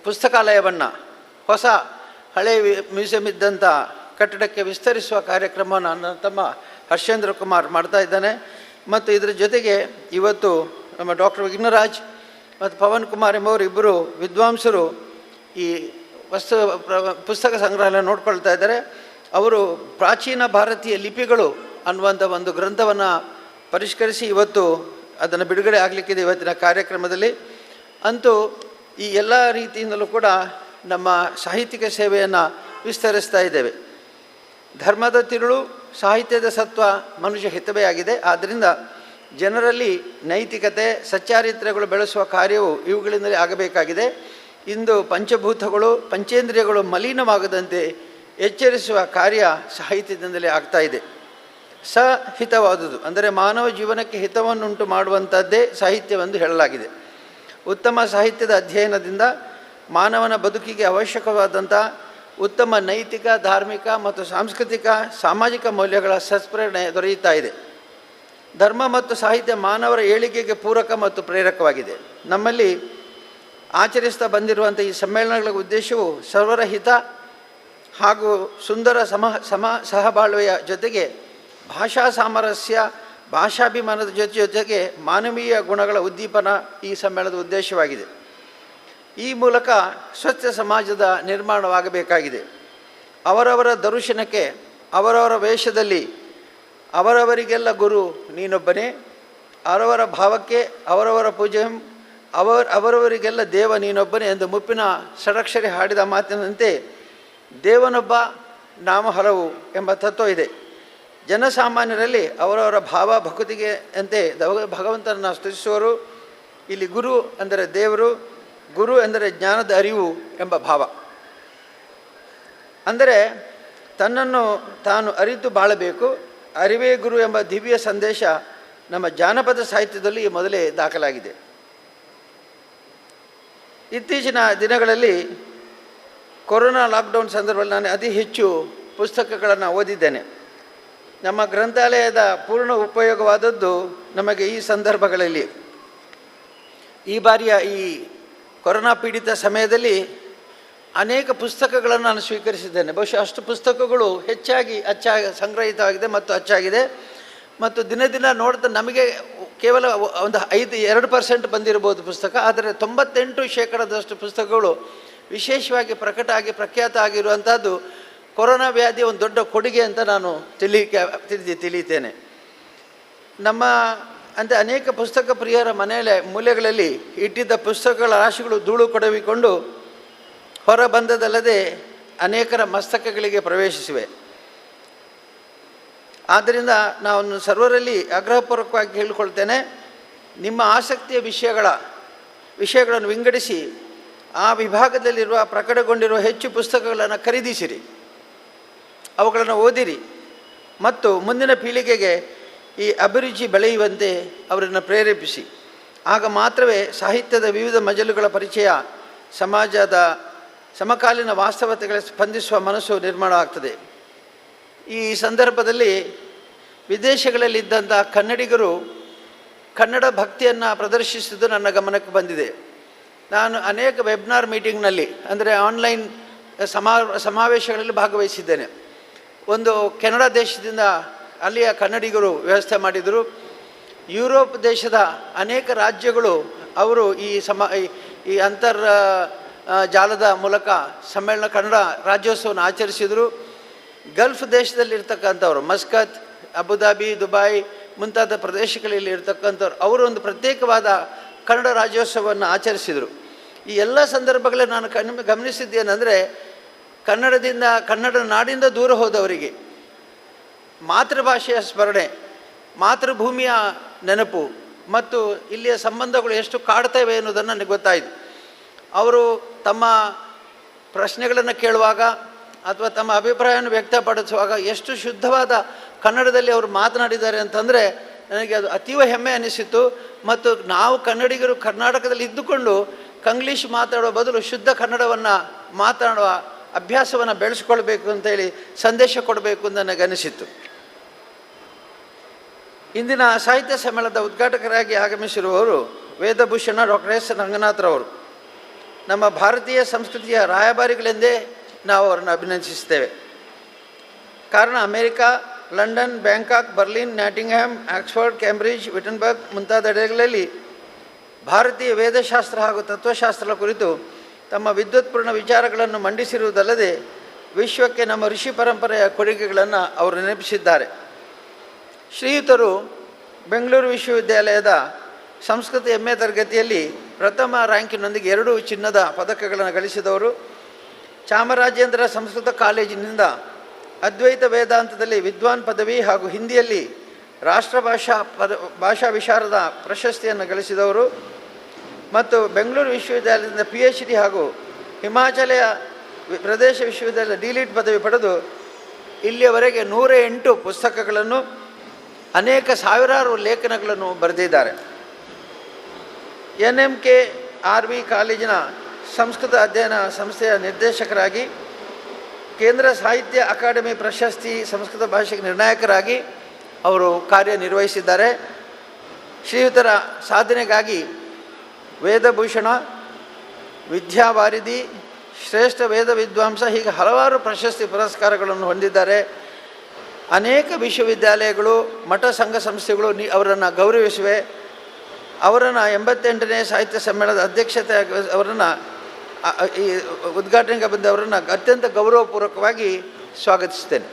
ಪುಸ್ತಕಾಲಯವನ್ನು ಹೊಸ ಹಳೆಯ ಮ್ಯೂಸಿಯಂ ಇದ್ದಂಥ ಕಟ್ಟಡಕ್ಕೆ ವಿಸ್ತರಿಸುವ ಕಾರ್ಯಕ್ರಮವನ್ನು ನನ್ನ ತಮ್ಮ ಹರ್ಷೇಂದ್ರ ಕುಮಾರ್ ಮಾಡ್ತಾ ಇದ್ದಾನೆ. ಮತ್ತು ಇದರ ಜೊತೆಗೆ ಇವತ್ತು ನಮ್ಮ ಡಾಕ್ಟರ್ ವಿಘ್ನರಾಜ್ ಮತ್ತು ಪವನ್ ಕುಮಾರ್ ಎಂಬವರು ಇಬ್ಬರು ವಿದ್ವಾಂಸರು ಈ ಪುಸ್ತಕ ಸಂಗ್ರಹಾಲಯ ನೋಡ್ಕೊಳ್ತಾ ಇದ್ದಾರೆ. ಅವರು ಪ್ರಾಚೀನ ಭಾರತೀಯ ಲಿಪಿಗಳು ಅನ್ನುವಂಥ ಒಂದು ಗ್ರಂಥವನ್ನು ಪರಿಷ್ಕರಿಸಿ ಇವತ್ತು ಅದನ್ನು ಬಿಡುಗಡೆ ಆಗಲಿಕ್ಕಿದೆ ಇವತ್ತಿನ ಕಾರ್ಯಕ್ರಮದಲ್ಲಿ. ಅಂತೂ ಈ ಎಲ್ಲ ರೀತಿಯಿಂದಲೂ ಕೂಡ ನಮ್ಮ ಸಾಹಿತ್ಯಿಕ ಸೇವೆಯನ್ನು ವಿಸ್ತರಿಸ್ತಾ ಇದ್ದೇವೆ. ಧರ್ಮದ ತಿರುಳು, ಸಾಹಿತ್ಯದ ಸತ್ವ ಮನುಷ್ಯ ಹಿತವೇ ಆಗಿದೆ. ಆದ್ದರಿಂದ ಜನರಲ್ಲಿ ನೈತಿಕತೆ, ಸಚ್ಚಾರಿತ್ರ್ಯಗಳು ಬೆಳೆಸುವ ಕಾರ್ಯವು ಇವುಗಳಿಂದಲೇ ಆಗಬೇಕಾಗಿದೆ. ಇಂದು ಪಂಚಭೂತಗಳು, ಪಂಚೇಂದ್ರಿಯಗಳು ಮಲಿನವಾಗದಂತೆ ಎಚ್ಚರಿಸುವ ಕಾರ್ಯ ಸಾಹಿತ್ಯದಿಂದಲೇ ಆಗ್ತಾ ಇದೆ. ಸಹಿತವಾದುದು ಅಂದರೆ ಮಾನವ ಜೀವನಕ್ಕೆ ಹಿತವನ್ನುಂಟು ಮಾಡುವಂಥದ್ದೇ ಸಾಹಿತ್ಯವೆಂದು ಹೇಳಲಾಗಿದೆ. ಉತ್ತಮ ಸಾಹಿತ್ಯದ ಅಧ್ಯಯನದಿಂದ ಮಾನವನ ಬದುಕಿಗೆ ಅವಶ್ಯಕವಾದಂಥ ಉತ್ತಮ ನೈತಿಕ, ಧಾರ್ಮಿಕ ಮತ್ತು ಸಾಂಸ್ಕೃತಿಕ, ಸಾಮಾಜಿಕ ಮೌಲ್ಯಗಳ ಸತ್ಪ್ರೇರಣೆ ದೊರೆಯುತ್ತಾ ಇದೆ. ಧರ್ಮ ಮತ್ತು ಸಾಹಿತ್ಯ ಮಾನವರ ಏಳಿಗೆಗೆ ಪೂರಕ ಮತ್ತು ಪ್ರೇರಕವಾಗಿದೆ. ನಮ್ಮಲ್ಲಿ ಆಚರಿಸ್ತಾ ಬಂದಿರುವಂಥ ಈ ಸಮ್ಮೇಳನಗಳ ಉದ್ದೇಶವು ಸರ್ವರ ಹಿತ ಹಾಗೂ ಸುಂದರ ಸಹಬಾಳ್ವೆಯ ಜೊತೆಗೆ ಭಾಷಾ ಸಾಮರಸ್ಯ, ಭಾಷಾಭಿಮಾನದ ಜೊತೆಗೆ ಮಾನವೀಯ ಗುಣಗಳ ಉದ್ದೀಪನ ಈ ಸಮ್ಮೇಳನದ ಉದ್ದೇಶವಾಗಿದೆ. ಈ ಮೂಲಕ ಸ್ವಚ್ಛ ಸಮಾಜದ ನಿರ್ಮಾಣವಾಗಬೇಕಾಗಿದೆ. ಅವರವರ ದರ್ಶನಕ್ಕೆ, ಅವರವರ ವೇಷದಲ್ಲಿ ಅವರವರಿಗೆಲ್ಲ ಗುರು ನೀನೊಬ್ಬನೇ, ಅವರವರ ಭಾವಕ್ಕೆ ಅವರವರ ಪೂಜೆ, ಅವರವರಿಗೆಲ್ಲ ದೇವ ನೀನೊಬ್ಬನೇ ಎಂದು ಮುಪ್ಪಿನ ಷಡಕ್ಷರಿ ಹಾಡಿದ ಮಾತಿನಂತೆ ದೇವನೊಬ್ಬ ನಾಮ ಹಲವು ಎಂಬ ತತ್ವ ಇದೆ. ಜನಸಾಮಾನ್ಯರಲ್ಲಿ ಅವರವರ ಭಾವ ಭಕ್ತಿಗೆ ಅಂತೆ ಭಗವಂತನನ್ನು ಸ್ತುತಿಸುವರು. ಇಲ್ಲಿ ಗುರು ಅಂದರೆ ದೇವರು, ಗುರು ಎಂದರೆ ಜ್ಞಾನದ ಅರಿವು ಎಂಬ ಭಾವ. ಅಂದರೆ ತನ್ನನ್ನು ತಾನು ಅರಿತು ಬಾಳಬೇಕು, ಅರಿವೇ ಗುರು ಎಂಬ ದಿವ್ಯ ಸಂದೇಶ ನಮ್ಮ ಜಾನಪದ ಸಾಹಿತ್ಯದಲ್ಲಿ ಮೊದಲೇ ದಾಖಲಾಗಿದೆ. ಇತ್ತೀಚಿನ ದಿನಗಳಲ್ಲಿ ಕೊರೋನಾ ಲಾಕ್ಡೌನ್ ಸಂದರ್ಭದಲ್ಲಿ ನಾನು ಅತಿ ಹೆಚ್ಚು ಪುಸ್ತಕಗಳನ್ನು ಓದಿದ್ದೇನೆ. ನಮ್ಮ ಗ್ರಂಥಾಲಯದ ಪೂರ್ಣ ಉಪಯೋಗವಾದದ್ದು ನಮಗೆ ಈ ಸಂದರ್ಭಗಳಲ್ಲಿ. ಈ ಬಾರಿಯ ಈ ಕೊರೋನಾ ಪೀಡಿತ ಸಮಯದಲ್ಲಿ ಅನೇಕ ಪುಸ್ತಕಗಳನ್ನು ನಾನು ಸ್ವೀಕರಿಸಿದ್ದೇನೆ. ಬಹುಶಃ ಅಷ್ಟು ಪುಸ್ತಕಗಳು ಹೆಚ್ಚಾಗಿ ಸಂಗ್ರಹಿತವಾಗಿದೆ ಮತ್ತು ಅಚ್ಚಾಗಿದೆ. ಮತ್ತು ದಿನ ದಿನ ನೋಡ್ತಾ ನಮಗೆ ಕೇವಲ ಒಂದು 2% ಬಂದಿರ್ಬೋದು ಪುಸ್ತಕ. ಆದರೆ 98% ಪುಸ್ತಕಗಳು ವಿಶೇಷವಾಗಿ ಪ್ರಖ್ಯಾತ ಆಗಿರುವಂಥದ್ದು ಕೊರೋನಾ ವ್ಯಾಧಿಯ ಒಂದು ದೊಡ್ಡ ಕೊಡುಗೆ ಅಂತ ನಾನು ತಿಳಿತೇನೆ. ನಮ್ಮ ಅನೇಕ ಪುಸ್ತಕ ಪ್ರಿಯರ ಮನೆಯ ಮೂಲೆಗಳಲ್ಲಿ ಇಟ್ಟಿದ್ದ ಪುಸ್ತಕಗಳ ರಾಶಿಗಳು ಧೂಳು ಕೊಡವಿಕೊಂಡು ಹೊರ ಬಂದದಲ್ಲದೆ ಅನೇಕರ ಮಸ್ತಕಗಳಿಗೆ ಪ್ರವೇಶಿಸಿವೆ. ಆದ್ದರಿಂದ ನಾನು ಸರ್ವರಲ್ಲಿ ಆಗ್ರಹಪೂರ್ವಕವಾಗಿ ಹೇಳಿಕೊಳ್ತೇನೆ, ನಿಮ್ಮ ಆಸಕ್ತಿಯ ವಿಷಯಗಳನ್ನು ವಿಂಗಡಿಸಿ ಆ ವಿಭಾಗದಲ್ಲಿರುವ ಪ್ರಕಟಗೊಂಡಿರುವ ಹೆಚ್ಚು ಪುಸ್ತಕಗಳನ್ನು ಖರೀದಿಸಿರಿ, ಅವುಗಳನ್ನು ಓದಿರಿ ಮತ್ತು ಮುಂದಿನ ಪೀಳಿಗೆಗೆ ಈ ಅಭಿರುಚಿ ಬೆಳೆಯುವಂತೆ ಅವರನ್ನು ಪ್ರೇರೇಪಿಸಿ. ಆಗ ಮಾತ್ರವೇ ಸಾಹಿತ್ಯದ ವಿವಿಧ ಮಜಲುಗಳ ಪರಿಚಯ, ಸಮಾಜದ ಸಮಕಾಲೀನ ವಾಸ್ತವತೆಗಳಿಗೆ ಸ್ಪಂದಿಸುವ ಮನಸ್ಸು ನಿರ್ಮಾಣ ಆಗ್ತದೆ. ಈ ಸಂದರ್ಭದಲ್ಲಿ ವಿದೇಶಗಳಲ್ಲಿದ್ದಂಥ ಕನ್ನಡಿಗರು ಕನ್ನಡ ಭಕ್ತಿಯನ್ನು ಪ್ರದರ್ಶಿಸಿದ್ದು ನನ್ನ ಗಮನಕ್ಕೆ ಬಂದಿದೆ. ನಾನು ಅನೇಕ ವೆಬ್ನಾರ್ ಮೀಟಿಂಗ್ನಲ್ಲಿ, ಅಂದರೆ ಆನ್ಲೈನ್ ಸಮಾವೇಶಗಳಲ್ಲಿ ಭಾಗವಹಿಸಿದ್ದೇನೆ. ಒಂದು ಕೆನಡಾ ದೇಶದಿಂದ ಅಲ್ಲಿಯ ಕನ್ನಡಿಗರು ವ್ಯವಸ್ಥೆ ಮಾಡಿದರು. ಯುರೋಪ್ ದೇಶದ ಅನೇಕ ರಾಜ್ಯಗಳು ಅವರು ಈ ಜಾಲದ ಮೂಲಕ ಸಮ್ಮೇಳನ ಕನ್ನಡ ರಾಜ್ಯೋತ್ಸವವನ್ನು ಆಚರಿಸಿದರು. ಗಲ್ಫ್ ದೇಶದಲ್ಲಿರ್ತಕ್ಕಂಥವ್ರು, ಮಸ್ಕತ್, ಅಬುದಾಬಿ, ದುಬೈ ಮುಂತಾದ ಪ್ರದೇಶಗಳಲ್ಲಿ ಇರ್ತಕ್ಕಂಥವ್ರು ಅವರು ಒಂದು ಪ್ರತ್ಯೇಕವಾದ ಕನ್ನಡ ರಾಜ್ಯೋತ್ಸವವನ್ನು ಆಚರಿಸಿದರು. ಈ ಎಲ್ಲ ಸಂದರ್ಭಗಳಲ್ಲಿ ನಾನು ಗಮನಿಸಿದ್ದೇನೆಂದರೆ, ಕನ್ನಡ ನಾಡಿಂದ ದೂರ ಹೋದವರಿಗೆ ಮಾತೃಭಾಷೆಯ ಸ್ಮರಣೆ, ಮಾತೃಭೂಮಿಯ ನೆನಪು ಮತ್ತು ಇಲ್ಲಿಯ ಸಂಬಂಧಗಳು ಎಷ್ಟು ಕಾಡ್ತವೆ ಎನ್ನುವುದನ್ನು ನನಗೆ ಗೊತ್ತಾಯಿತು. ಅವರು ತಮ್ಮ ಪ್ರಶ್ನೆಗಳನ್ನು ಕೇಳುವಾಗ ಅಥವಾ ತಮ್ಮ ಅಭಿಪ್ರಾಯವನ್ನು ವ್ಯಕ್ತಪಡಿಸುವಾಗ ಎಷ್ಟು ಶುದ್ಧವಾದ ಕನ್ನಡದಲ್ಲಿ ಅವರು ಮಾತನಾಡಿದ್ದಾರೆ ಅಂತಂದರೆ ನನಗೆ ಅದು ಅತೀವ ಹೆಮ್ಮೆ ಅನ್ನಿಸಿತು. ಮತ್ತು ನಾವು ಕನ್ನಡಿಗರು ಕರ್ನಾಟಕದಲ್ಲಿ ಇದ್ದುಕೊಂಡು ಕಂಗ್ಲೀಷ್ ಮಾತಾಡುವ ಬದಲು ಶುದ್ಧ ಕನ್ನಡವನ್ನು ಮಾತನಾಡುವ ಅಭ್ಯಾಸವನ್ನು ಬೆಳೆಸ್ಕೊಳ್ಬೇಕು ಅಂತೇಳಿ ಸಂದೇಶ ಕೊಡಬೇಕು ಅಂತ ನನಗೆ ಅನಿಸಿತ್ತು. ಇಂದಿನ ಸಾಹಿತ್ಯ ಸಮ್ಮೇಳನದ ಉದ್ಘಾಟಕರಾಗಿ ಆಗಮಿಸಿರುವವರು ವೇದಭೂಷಣ ಡಾಕ್ಟರ್ ಎಸ್ ರಂಗನಾಥ್ರವರು. ನಮ್ಮ ಭಾರತೀಯ ಸಂಸ್ಕೃತಿಯ ರಾಯಭಾರಿಗಳೆಂದೇ ನಾವು ಅವರನ್ನು ಅಭಿನಂದಿಸುತ್ತೇವೆ. ಕಾರಣ America, London, Bangkok, Berlin, Nottingham, Oxford, Cambridge, Wittenberg ಮುಂತಾದೆಡೆಗಳಲ್ಲಿ ಭಾರತೀಯ ವೇದಶಾಸ್ತ್ರ ಹಾಗೂ ತತ್ವಶಾಸ್ತ್ರದ ಕುರಿತು ತಮ್ಮ ವಿದ್ವತ್ಪೂರ್ಣ ವಿಚಾರಗಳನ್ನು ಮಂಡಿಸಿರುವುದಲ್ಲದೆ ವಿಶ್ವಕ್ಕೆ ನಮ್ಮ ಋಷಿ ಪರಂಪರೆಯ ಕೊಡುಗೆಗಳನ್ನು ಅವರು ನೆನಪಿಸಿದ್ದಾರೆ. ಶ್ರೀಯುತರು ಬೆಂಗಳೂರು ವಿಶ್ವವಿದ್ಯಾಲಯದ ಸಂಸ್ಕೃತ MA ತರಗತಿಯಲ್ಲಿ ಪ್ರಥಮ ರ್ಯಾಂಕಿನೊಂದಿಗೆ 2 ಚಿನ್ನದ ಪದಕಗಳನ್ನು ಗಳಿಸಿದವರು. ಚಾಮರಾಜೇಂದ್ರ ಸಂಸ್ಕೃತ ಕಾಲೇಜಿನಿಂದ ಅದ್ವೈತ ವೇದಾಂತದಲ್ಲಿ ವಿದ್ವಾನ್ ಪದವಿ ಹಾಗೂ ಹಿಂದಿಯಲ್ಲಿ ಭಾಷಾ ವಿಶಾರದ ಪ್ರಶಸ್ತಿಯನ್ನು ಗಳಿಸಿದವರು ಮತ್ತು ಬೆಂಗಳೂರು ವಿಶ್ವವಿದ್ಯಾಲಯದಿಂದ PhD ಹಾಗೂ ಹಿಮಾಚಲ ಪ್ರದೇಶ ವಿಶ್ವವಿದ್ಯಾಲಯದ D.Litt ಪದವಿ ಪಡೆದು ಇಲ್ಲಿಯವರೆಗೆ 108 ಪುಸ್ತಕಗಳನ್ನು, ಅನೇಕ ಸಾವಿರಾರು ಲೇಖನಗಳನ್ನು ಬರೆದಿದ್ದಾರೆ. NMKRV ಕಾಲೇಜಿನ ಸಂಸ್ಕೃತ ಅಧ್ಯಯನ ಸಂಸ್ಥೆಯ ನಿರ್ದೇಶಕರಾಗಿ, ಕೇಂದ್ರ ಸಾಹಿತ್ಯ ಅಕಾಡೆಮಿ ಪ್ರಶಸ್ತಿ ಸಂಸ್ಕೃತ ಭಾಷೆಗೆ ನಿರ್ಣಾಯಕರಾಗಿ ಅವರು ಕಾರ್ಯನಿರ್ವಹಿಸಿದ್ದಾರೆ. ಶ್ರೀಯುತರ ಸಾಧನೆಗಾಗಿ ವೇದಭೂಷಣ, ವಿದ್ಯಾವಾರಿಧಿ, ಶ್ರೇಷ್ಠ ವೇದ ವಿದ್ವಾಂಸ ಹೀಗೆ ಹಲವಾರು ಪ್ರಶಸ್ತಿ ಪುರಸ್ಕಾರಗಳನ್ನು ಹೊಂದಿದ್ದಾರೆ. ಅನೇಕ ವಿಶ್ವವಿದ್ಯಾಲಯಗಳು, ಮಠ ಸಂಘ ಸಂಸ್ಥೆಗಳು ಅವರನ್ನು ಗೌರವಿಸಿವೆ. ಅವರನ್ನು 88ನೇ ಸಾಹಿತ್ಯ ಸಮ್ಮೇಳನದ ಅಧ್ಯಕ್ಷತೆ ಅವರನ್ನು ಈ ಉದ್ಘಾಟನೆಗೆ ಬಂದವರನ್ನು ಅತ್ಯಂತ ಗೌರವಪೂರ್ವಕವಾಗಿ ಸ್ವಾಗತಿಸ್ತೇನೆ.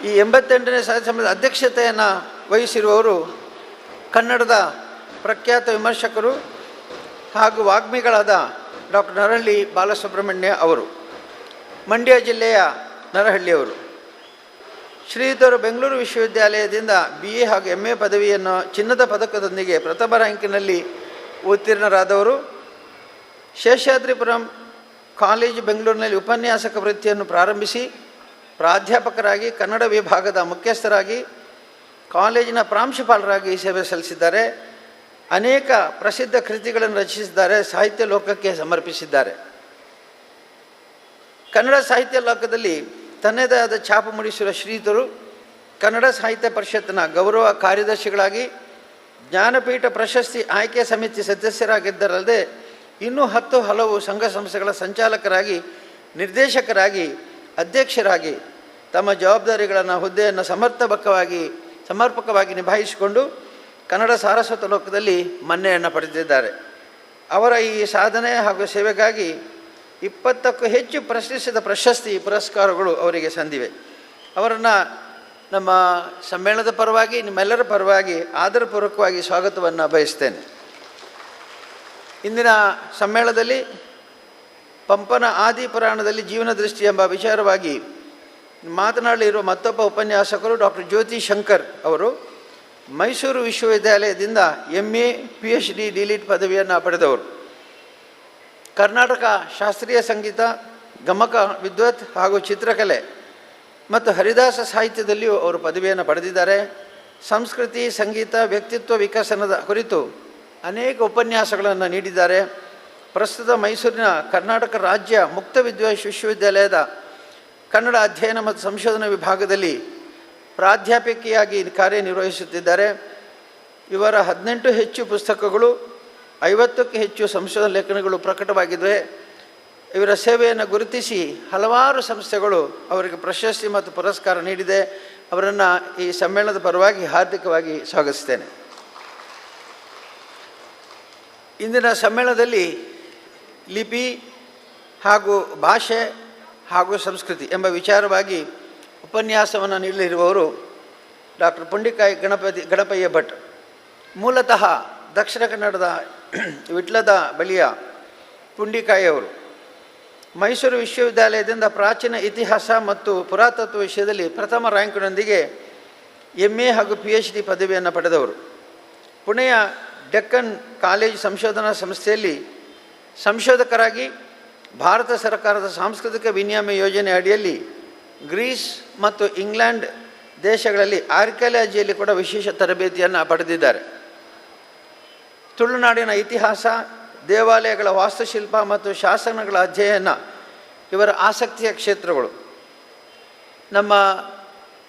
ಈ 88ನೇ ಸಾಹಿತ್ಯ ಸಮ್ಮೇಳನದ ಅಧ್ಯಕ್ಷತೆಯನ್ನು ವಹಿಸಿರುವವರು ಕನ್ನಡದ ಪ್ರಖ್ಯಾತ ವಿಮರ್ಶಕರು ಹಾಗೂ ವಾಗ್ಮಿಗಳಾದ ಡಾಕ್ಟರ್ ನರಹಳ್ಳಿ ಬಾಲಸುಬ್ರಹ್ಮಣ್ಯ ಅವರು, ಮಂಡ್ಯ ಜಿಲ್ಲೆಯ ನರಹಳ್ಳಿಯವರು. ಶ್ರೀಯುತರು ಬೆಂಗಳೂರು ವಿಶ್ವವಿದ್ಯಾಲಯದಿಂದ BA ಹಾಗೂ MA ಪದವಿಯನ್ನು ಚಿನ್ನದ ಪದಕದೊಂದಿಗೆ ಪ್ರಥಮ ರ್ಯಾಂಕಿನಲ್ಲಿ ಉತ್ತೀರ್ಣರಾದವರು. ಶೇಷಾದ್ರಿಪುರಂ ಕಾಲೇಜು ಬೆಂಗಳೂರಿನಲ್ಲಿ ಉಪನ್ಯಾಸಕ ವೃತ್ತಿಯನ್ನು ಪ್ರಾರಂಭಿಸಿ ಪ್ರಾಧ್ಯಾಪಕರಾಗಿ, ಕನ್ನಡ ವಿಭಾಗದ ಮುಖ್ಯಸ್ಥರಾಗಿ, ಕಾಲೇಜಿನ ಪ್ರಾಂಶುಪಾಲರಾಗಿ ಸೇವೆ ಸಲ್ಲಿಸಿದ್ದಾರೆ. ಅನೇಕ ಪ್ರಸಿದ್ಧ ಕೃತಿಗಳನ್ನು ರಚಿಸಿದ್ದಾರೆ, ಸಾಹಿತ್ಯ ಲೋಕಕ್ಕೆ ಸಮರ್ಪಿಸಿದ್ದಾರೆ. ಕನ್ನಡ ಸಾಹಿತ್ಯ ಲೋಕದಲ್ಲಿ ತನ್ನದೇ ಆದ ಛಾಪು ಮೂಡಿಸಿರುವ ಶ್ರೀಯುತರು ಕನ್ನಡ ಸಾಹಿತ್ಯ ಪರಿಷತ್ತಿನ ಗೌರವ ಕಾರ್ಯದರ್ಶಿಗಳಾಗಿ, ಜ್ಞಾನಪೀಠ ಪ್ರಶಸ್ತಿ ಆಯ್ಕೆ ಸಮಿತಿ ಸದಸ್ಯರಾಗಿದ್ದರಲ್ಲದೆ ಇನ್ನೂ ಹಲವು ಸಂಘ ಸಂಸ್ಥೆಗಳ ಸಂಚಾಲಕರಾಗಿ, ನಿರ್ದೇಶಕರಾಗಿ, ಅಧ್ಯಕ್ಷರಾಗಿ ತಮ್ಮ ಜವಾಬ್ದಾರಿಗಳನ್ನು ಹುದ್ದೆಯನ್ನು ಸಮರ್ಪಕವಾಗಿ ನಿಭಾಯಿಸಿಕೊಂಡು ಕನ್ನಡ ಸಾರಸ್ವತ ಲೋಕದಲ್ಲಿ ಮನ್ನಣೆಯನ್ನು ಪಡೆದಿದ್ದಾರೆ. ಅವರ ಈ ಸಾಧನೆ ಹಾಗೂ ಸೇವೆಗಾಗಿ 20ಕ್ಕೂ ಹೆಚ್ಚು ಪ್ರಶ್ನಿಸಿದ ಪ್ರಶಸ್ತಿ ಪುರಸ್ಕಾರಗಳು ಅವರಿಗೆ ಸಂದಿವೆ. ಅವರನ್ನು ನಮ್ಮ ಸಮ್ಮೇಳನದ ಪರವಾಗಿ, ನಿಮ್ಮೆಲ್ಲರ ಪರವಾಗಿ ಆದರಪೂರ್ವಕವಾಗಿ ಸ್ವಾಗತವನ್ನು ಬಯಸ್ತೇನೆ. ಇಂದಿನ ಸಮ್ಮೇಳನದಲ್ಲಿ ಪಂಪನ ಆದಿ ಪುರಾಣದಲ್ಲಿ ಜೀವನ ದೃಷ್ಟಿ ಎಂಬ ವಿಚಾರವಾಗಿ ಮಾತನಾಡಲಿರುವ ಮತ್ತೊಬ್ಬ ಉಪನ್ಯಾಸಕರು ಡಾಕ್ಟರ್ ಜ್ಯೋತಿ ಶಂಕರ್ ಅವರು. ಮೈಸೂರು ವಿಶ್ವವಿದ್ಯಾಲಯದಿಂದ MA, PhD, D.Litt ಪದವಿಯನ್ನು ಪಡೆದವರು. ಕರ್ನಾಟಕ ಶಾಸ್ತ್ರೀಯ ಸಂಗೀತ, ಗಮಕ ವಿದ್ವತ್ ಹಾಗೂ ಚಿತ್ರಕಲೆ ಮತ್ತು ಹರಿದಾಸ ಸಾಹಿತ್ಯದಲ್ಲಿಯೂ ಅವರು ಪದವಿಯನ್ನು ಪಡೆದಿದ್ದಾರೆ. ಸಂಸ್ಕೃತಿ, ಸಂಗೀತ, ವ್ಯಕ್ತಿತ್ವ ವಿಕಸನದ ಕುರಿತು ಅನೇಕ ಉಪನ್ಯಾಸಗಳನ್ನು ನೀಡಿದ್ದಾರೆ. ಪ್ರಸ್ತುತ ಮೈಸೂರಿನ ಕರ್ನಾಟಕ ರಾಜ್ಯ ಮುಕ್ತ ವಿಶ್ವವಿದ್ಯಾಲಯದ ಕನ್ನಡ ಅಧ್ಯಯನ ಮತ್ತು ಸಂಶೋಧನಾ ವಿಭಾಗದಲ್ಲಿ ಪ್ರಾಧ್ಯಾಪಕಿಯಾಗಿ ಕಾರ್ಯನಿರ್ವಹಿಸುತ್ತಿದ್ದಾರೆ. ಇವರ 18 ಹೆಚ್ಚು ಪುಸ್ತಕಗಳು, 50ಕ್ಕೂ ಹೆಚ್ಚು ಸಂಶೋಧನಾ ಲೇಖನಗಳು ಪ್ರಕಟವಾಗಿವೆ. ಇವರ ಸೇವೆಯನ್ನು ಗುರುತಿಸಿ ಹಲವಾರು ಸಂಸ್ಥೆಗಳು ಅವರಿಗೆ ಪ್ರಶಸ್ತಿ ಮತ್ತು ಪುರಸ್ಕಾರ ನೀಡಿದೆ. ಅವರನ್ನು ಈ ಸಮ್ಮೇಳನದ ಪರವಾಗಿ ಹಾರ್ದಿಕವಾಗಿ ಸ್ವಾಗತಿಸ್ತೇನೆ. ಇಂದಿನ ಸಮ್ಮೇಳನದಲ್ಲಿ ಲಿಪಿ ಹಾಗೂ ಭಾಷೆ ಹಾಗೂ ಸಂಸ್ಕೃತಿ ಎಂಬ ವಿಚಾರವಾಗಿ ಉಪನ್ಯಾಸವನ್ನು ನೀಡಲಿರುವವರು ಡಾಕ್ಟರ್ ಪುಂಡಿಕಾಯಿ ಗಣಪಯ್ಯ ಭಟ್. ಮೂಲತಃ ದಕ್ಷಿಣ ಕನ್ನಡದ ವಿಟ್ಲದ ಬಳಿಯ ಪುಂಡಿಕಾಯಿಯವರು. ಮೈಸೂರು ವಿಶ್ವವಿದ್ಯಾಲಯದಿಂದ ಪ್ರಾಚೀನ ಇತಿಹಾಸ ಮತ್ತು ಪುರಾತತ್ವ ವಿಷಯದಲ್ಲಿ ಪ್ರಥಮ ರ್ಯಾಂಕ್ನೊಂದಿಗೆ MA ಹಾಗೂ PhD ಪದವಿಯನ್ನು ಪಡೆದವರು. ಪುಣೆಯ ಡೆಕ್ಕನ್ ಕಾಲೇಜ್ ಸಂಶೋಧನಾ ಸಂಸ್ಥೆಯಲ್ಲಿ ಸಂಶೋಧಕರಾಗಿ ಭಾರತ ಸರ್ಕಾರದ ಸಾಂಸ್ಕೃತಿಕ ವಿನಿಮಯ ಯೋಜನೆ ಅಡಿಯಲ್ಲಿ ಗ್ರೀಸ್ ಮತ್ತು ಇಂಗ್ಲೆಂಡ್ ದೇಶಗಳಲ್ಲಿ ಆರ್ಕಿಯಾಲಜಿಯಲ್ಲಿ ಕೂಡ ವಿಶೇಷ ತರಬೇತಿಯನ್ನು ಪಡೆದಿದ್ದಾರೆ. ತುಳುನಾಡಿನ ಇತಿಹಾಸ, ದೇವಾಲಯಗಳ ವಾಸ್ತುಶಿಲ್ಪ ಮತ್ತು ಶಾಸನಗಳ ಅಧ್ಯಯನ ಇವರ ಆಸಕ್ತಿಯ ಕ್ಷೇತ್ರಗಳು. ನಮ್ಮ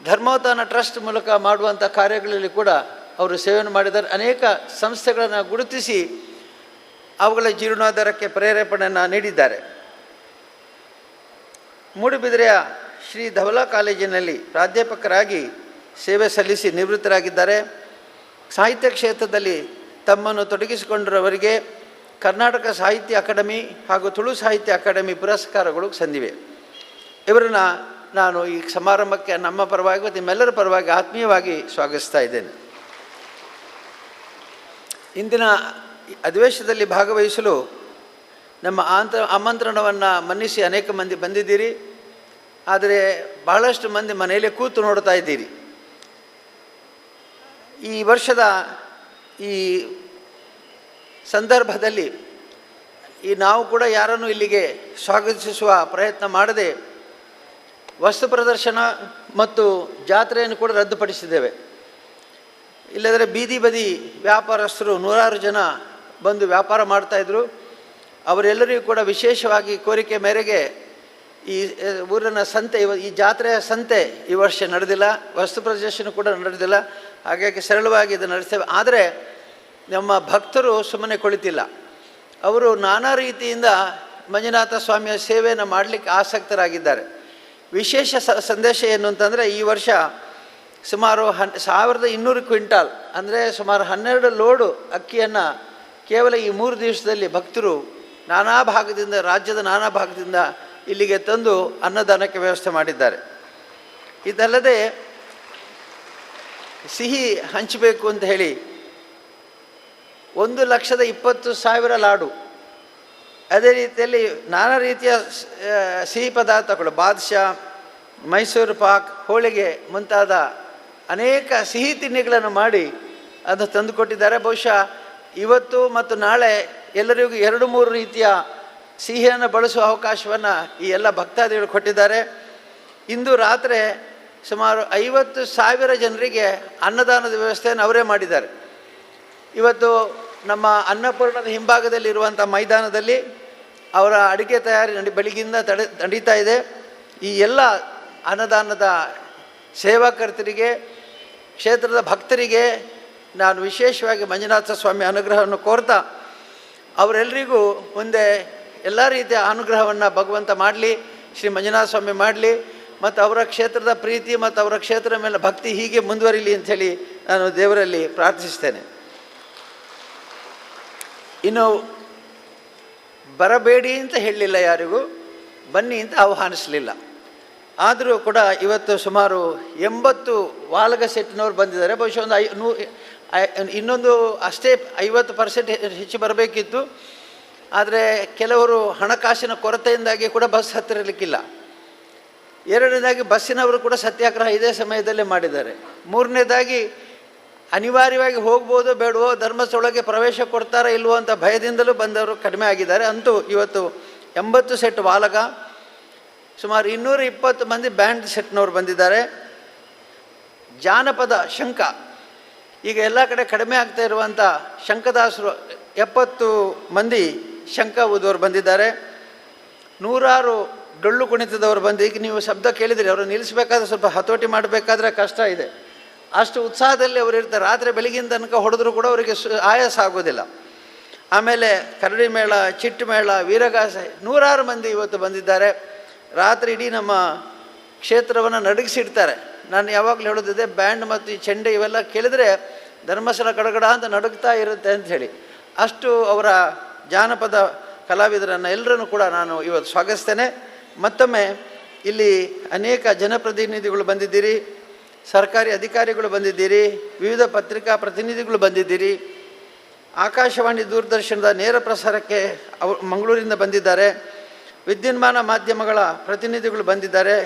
ಧರ್ಮೋತ್ಥಾನ ಟ್ರಸ್ಟ್ ಮೂಲಕ ಮಾಡುವಂಥ ಕಾರ್ಯಗಳಲ್ಲಿ ಕೂಡ ಅವರು ಸೇವೆಯನ್ನು ಮಾಡಿದ್ದಾರೆ. ಅನೇಕ ಸಂಸ್ಥೆಗಳನ್ನು ಗುರುತಿಸಿ ಅವುಗಳ ಜೀರ್ಣೋದ್ಧಾರಕ್ಕೆ ಪ್ರೇರೇಪಣೆಯನ್ನು ನೀಡಿದ್ದಾರೆ. ಮೂಡುಬಿದಿರೆಯ ಶ್ರೀ ಧವಲಾ ಕಾಲೇಜಿನಲ್ಲಿ ಪ್ರಾಧ್ಯಾಪಕರಾಗಿ ಸೇವೆ ಸಲ್ಲಿಸಿ ನಿವೃತ್ತರಾಗಿದ್ದಾರೆ. ಸಾಹಿತ್ಯ ಕ್ಷೇತ್ರದಲ್ಲಿ ತಮ್ಮನ್ನು ತೊಡಗಿಸಿಕೊಂಡಿರುವವರಿಗೆ ಕರ್ನಾಟಕ ಸಾಹಿತ್ಯ ಅಕಾಡೆಮಿ ಹಾಗೂ ತುಳು ಸಾಹಿತ್ಯ ಅಕಾಡೆಮಿ ಪುರಸ್ಕಾರಗಳು ಸಂದಿವೆ. ಇವರನ್ನು ನಾನು ಈ ಸಮಾರಂಭಕ್ಕೆ ನಮ್ಮ ಪರವಾಗಿ ಮತ್ತು ನಿಮ್ಮೆಲ್ಲರ ಪರವಾಗಿ ಆತ್ಮೀಯವಾಗಿ ಸ್ವಾಗತಿಸ್ತಾ ಇದ್ದೇನೆ. ಇಂದಿನ ಅಧಿವೇಶನದಲ್ಲಿ ಭಾಗವಹಿಸಲು ನಮ್ಮ ಆಮಂತ್ರಣವನ್ನು ಮನ್ನಿಸಿ ಅನೇಕ ಮಂದಿ ಬಂದಿದ್ದೀರಿ. ಆದರೆ ಬಹಳಷ್ಟು ಮಂದಿ ಮನೆಯಲ್ಲೇ ಕೂತು ನೋಡ್ತಾ ಇದ್ದೀರಿ. ಈ ವರ್ಷದ ಈ ಸಂದರ್ಭದಲ್ಲಿ ನಾವು ಕೂಡ ಯಾರನ್ನು ಇಲ್ಲಿಗೆ ಸ್ವಾಗತಿಸುವ ಪ್ರಯತ್ನ ಮಾಡದೆ ವಸ್ತು ಪ್ರದರ್ಶನ ಮತ್ತು ಜಾತ್ರೆಯನ್ನು ಕೂಡ ರದ್ದುಪಡಿಸಿದ್ದೇವೆ. ಇಲ್ಲದ್ರೆ ಬೀದಿ ಬದಿ ವ್ಯಾಪಾರಸ್ಥರು ನೂರಾರು ಜನ ಬಂದು ವ್ಯಾಪಾರ ಮಾಡ್ತಾಯಿದ್ರು. ಅವರೆಲ್ಲರಿಗೂ ಕೂಡ ವಿಶೇಷವಾಗಿ ಕೋರಿಕೆ ಮೇರೆಗೆ ಈ ಊರಿನ ಸಂತೆ, ಈ ಜಾತ್ರೆಯ ಸಂತೆ ಈ ವರ್ಷ ನಡೆದಿಲ್ಲ, ವಸ್ತು ಪ್ರದರ್ಶನ ಕೂಡ ನಡೆದಿಲ್ಲ. ಹಾಗಾಗಿ ಸರಳವಾಗಿ ಇದು ನಡೆಸ್ತೇವೆ. ಆದರೆ ನಮ್ಮ ಭಕ್ತರು ಸುಮ್ಮನೆ ಕುಳಿತಿಲ್ಲ. ಅವರು ನಾನಾ ರೀತಿಯಿಂದ ಮಂಜುನಾಥ ಸ್ವಾಮಿಯ ಸೇವೆಯನ್ನು ಮಾಡಲಿಕ್ಕೆ ಆಸಕ್ತರಾಗಿದ್ದಾರೆ. ವಿಶೇಷ ಸಂದೇಶ ಏನು ಅಂತಂದರೆ, ಈ ವರ್ಷ ಸುಮಾರು 1200 ಕ್ವಿಂಟಾಲ್ ಅಂದರೆ ಸುಮಾರು 12 ಲೋಡು ಅಕ್ಕಿಯನ್ನು ಕೇವಲ ಈ 3 ದಿವಸದಲ್ಲಿ ಭಕ್ತರು ನಾನಾ ಭಾಗದಿಂದ, ರಾಜ್ಯದ ನಾನಾ ಭಾಗದಿಂದ ಇಲ್ಲಿಗೆ ತಂದು ಅನ್ನದಾನಕ್ಕೆ ವ್ಯವಸ್ಥೆ ಮಾಡಿದ್ದಾರೆ. ಇದಲ್ಲದೆ ಸಿಹಿ ಹಂಚಬೇಕು ಅಂತ ಹೇಳಿ 1,20,000 ಲಾಡು, ಅದೇ ರೀತಿಯಲ್ಲಿ ನಾನಾ ರೀತಿಯ ಸಿಹಿ ಪದಾರ್ಥಗಳು, ಬಾದ್ಶಾ, ಮೈಸೂರು ಪಾಕ್, ಹೋಳಿಗೆ ಮುಂತಾದ ಅನೇಕ ಸಿಹಿ ತಿಂಡಿಗಳನ್ನು ಮಾಡಿ ಅದು ತಂದುಕೊಟ್ಟಿದ್ದಾರೆ. ಬಹುಶಃ ಇವತ್ತು ಮತ್ತು ನಾಳೆ ಎಲ್ಲರಿಗೂ 2-3 ರೀತಿಯ ಸಿಹಿಯನ್ನು ಬಳಸುವ ಅವಕಾಶವನ್ನು ಈ ಎಲ್ಲ ಭಕ್ತಾದಿಗಳು ಕೊಟ್ಟಿದ್ದಾರೆ. ಇಂದು ರಾತ್ರಿ ಸುಮಾರು 50,000 ಜನರಿಗೆ ಅನ್ನದಾನದ ವ್ಯವಸ್ಥೆಯನ್ನು ಅವರೇ ಮಾಡಿದ್ದಾರೆ. ಇವತ್ತು ನಮ್ಮ ಅನ್ನಪೂರ್ಣದ ಹಿಂಭಾಗದಲ್ಲಿರುವಂಥ ಮೈದಾನದಲ್ಲಿ ಅವರ ಅಡುಗೆ ತಯಾರಿ ಬೆಳಗಿಂದ ನಡೀತಾ ಇದೆ. ಈ ಎಲ್ಲ ಅನ್ನದಾನದ ಸೇವಾಕರ್ತರಿಗೆ, ಕ್ಷೇತ್ರದ ಭಕ್ತರಿಗೆ ನಾನು ವಿಶೇಷವಾಗಿ ಮಂಜುನಾಥ ಸ್ವಾಮಿ ಅನುಗ್ರಹವನ್ನು ಕೋರ್ತಾ, ಅವರೆಲ್ಲರಿಗೂ ಮುಂದೆ ಎಲ್ಲ ರೀತಿಯ ಅನುಗ್ರಹವನ್ನು ಭಗವಂತ ಮಾಡಲಿ, ಶ್ರೀ ಮಂಜುನಾಥ ಸ್ವಾಮಿ ಮಾಡಲಿ, ಮತ್ತು ಅವರ ಕ್ಷೇತ್ರದ ಪ್ರೀತಿ ಮತ್ತು ಅವರ ಕ್ಷೇತ್ರದ ಮೇಲೆ ಭಕ್ತಿ ಹೀಗೆ ಮುಂದುವರಿಲಿ ಅಂಥೇಳಿ ನಾನು ದೇವರಲ್ಲಿ ಪ್ರಾರ್ಥಿಸ್ತೇನೆ. ಇನ್ನು ಬರಬೇಡಿ ಅಂತ ಹೇಳಲಿಲ್ಲ, ಯಾರಿಗೂ ಬನ್ನಿ ಅಂತ ಆಹ್ವಾನಿಸಲಿಲ್ಲ. ಆದರೂ ಕೂಡ ಇವತ್ತು ಸುಮಾರು 80 ವಾಲಗ ಸೆಟ್ನವ್ರು ಬಂದಿದ್ದಾರೆ. ಬಹುಶಃ ಇನ್ನೊಂದು ಅಷ್ಟೇ 50% ಹೆಚ್ಚು ಬರಬೇಕಿತ್ತು. ಆದರೆ ಕೆಲವರು ಹಣಕಾಸಿನ ಕೊರತೆಯಿಂದಾಗಿ ಕೂಡ ಬಸ್ ಹತ್ತಿರಲಿಕ್ಕಿಲ್ಲ. ಎರಡನೇದಾಗಿ ಬಸ್ಸಿನವರು ಕೂಡ ಸತ್ಯಾಗ್ರಹ ಇದೇ ಸಮಯದಲ್ಲೇ ಮಾಡಿದ್ದಾರೆ. ಮೂರನೇದಾಗಿ ಅನಿವಾರ್ಯವಾಗಿ ಹೋಗ್ಬೋದು ಬೇಡವೋ, ಧರ್ಮಸ್ಥಳಕ್ಕೆ ಪ್ರವೇಶ ಕೊಡ್ತಾರಾ ಇಲ್ವೋ ಅಂತ ಭಯದಿಂದಲೂ ಬಂದವರು ಕಡಿಮೆ ಆಗಿದ್ದಾರೆ. ಅಂತೂ ಇವತ್ತು 80 ಸೆಟ್ ವಾಲಗ, ಸುಮಾರು 220 ಮಂದಿ ಬ್ಯಾಂಡ್ ಸೆಟ್ನವ್ರು ಬಂದಿದ್ದಾರೆ. ಜಾನಪದ ಶಂಖ, ಈಗ ಎಲ್ಲ ಕಡೆ ಕಡಿಮೆ ಆಗ್ತಾ ಇರುವಂಥ ಶಂಖದಾಸರು 70 ಮಂದಿ ಶಂಖ ಊದೋರು ಬಂದಿದ್ದಾರೆ. 100 ಡೊಳ್ಳು ಕುಣಿತದವರು ಬಂದು, ಈಗ ನೀವು ಶಬ್ದ ಕೇಳಿದಿರಿ, ಅವರು ನಿಲ್ಲಿಸಬೇಕಾದ್ರೆ ಸ್ವಲ್ಪ ಹತೋಟಿ ಮಾಡಬೇಕಾದ್ರೆ ಕಷ್ಟ ಇದೆ. ಅಷ್ಟು ಉತ್ಸಾಹದಲ್ಲಿ ಅವರು ಇರ್ತಾರೆ. ರಾತ್ರಿ ಬೆಳಗಿನ ತನಕ ಹೊಡೆದ್ರೂ ಕೂಡ ಅವರಿಗೆ ಆಯಾಸ ಆಗೋದಿಲ್ಲ. ಆಮೇಲೆ ಕರಡಿ ಮೇಳ, ಚಿಟ್ಟು ಮೇಳ, ವೀರಗಾಸೆ, 100 ಮಂದಿ ಇವತ್ತು ಬಂದಿದ್ದಾರೆ. ರಾತ್ರಿ ಇಡೀ ನಮ್ಮ ಕ್ಷೇತ್ರವನ್ನು ನಡುಗಿಸಿಡ್ತಾರೆ. ನಾನು ಯಾವಾಗಲೂ ಹೇಳೋದಿದೆ, ಬ್ಯಾಂಡ್ ಮತ್ತು ಈ ಚೆಂಡೆ ಇವೆಲ್ಲ ಕೇಳಿದರೆ ಧರ್ಮಸ್ಥಳ ಗಡಗಡ ಅಂತ ನಡುಗ್ತಾ ಇರುತ್ತೆ ಅಂತ ಹೇಳಿ. ಅಷ್ಟು ಅವರ ಜಾನಪದ ಕಲಾವಿದರನ್ನು ಎಲ್ಲರನ್ನು ಕೂಡ ನಾನು ಇವತ್ತು ಸ್ವಾಗತಿಸ್ತೇನೆ. ಮತ್ತೊಮ್ಮೆ ಇಲ್ಲಿ ಅನೇಕ ಜನಪ್ರತಿನಿಧಿಗಳು ಬಂದಿದ್ದೀರಿ, ಸರ್ಕಾರಿ ಅಧಿಕಾರಿಗಳು ಬಂದಿದ್ದೀರಿ, ವಿವಿಧ ಪತ್ರಿಕಾ ಪ್ರತಿನಿಧಿಗಳು ಬಂದಿದ್ದೀರಿ, ಆಕಾಶವಾಣಿ ದೂರದರ್ಶನದ ನೇರ ಪ್ರಸಾರಕ್ಕೆ ಮಂಗಳೂರಿಂದ ಬಂದಿದ್ದಾರೆ, ವಿದ್ಯುನ್ಮಾನ ಮಾಧ್ಯಮಗಳ ಪ್ರತಿನಿಧಿಗಳು ಬಂದಿದ್ದಾರೆ.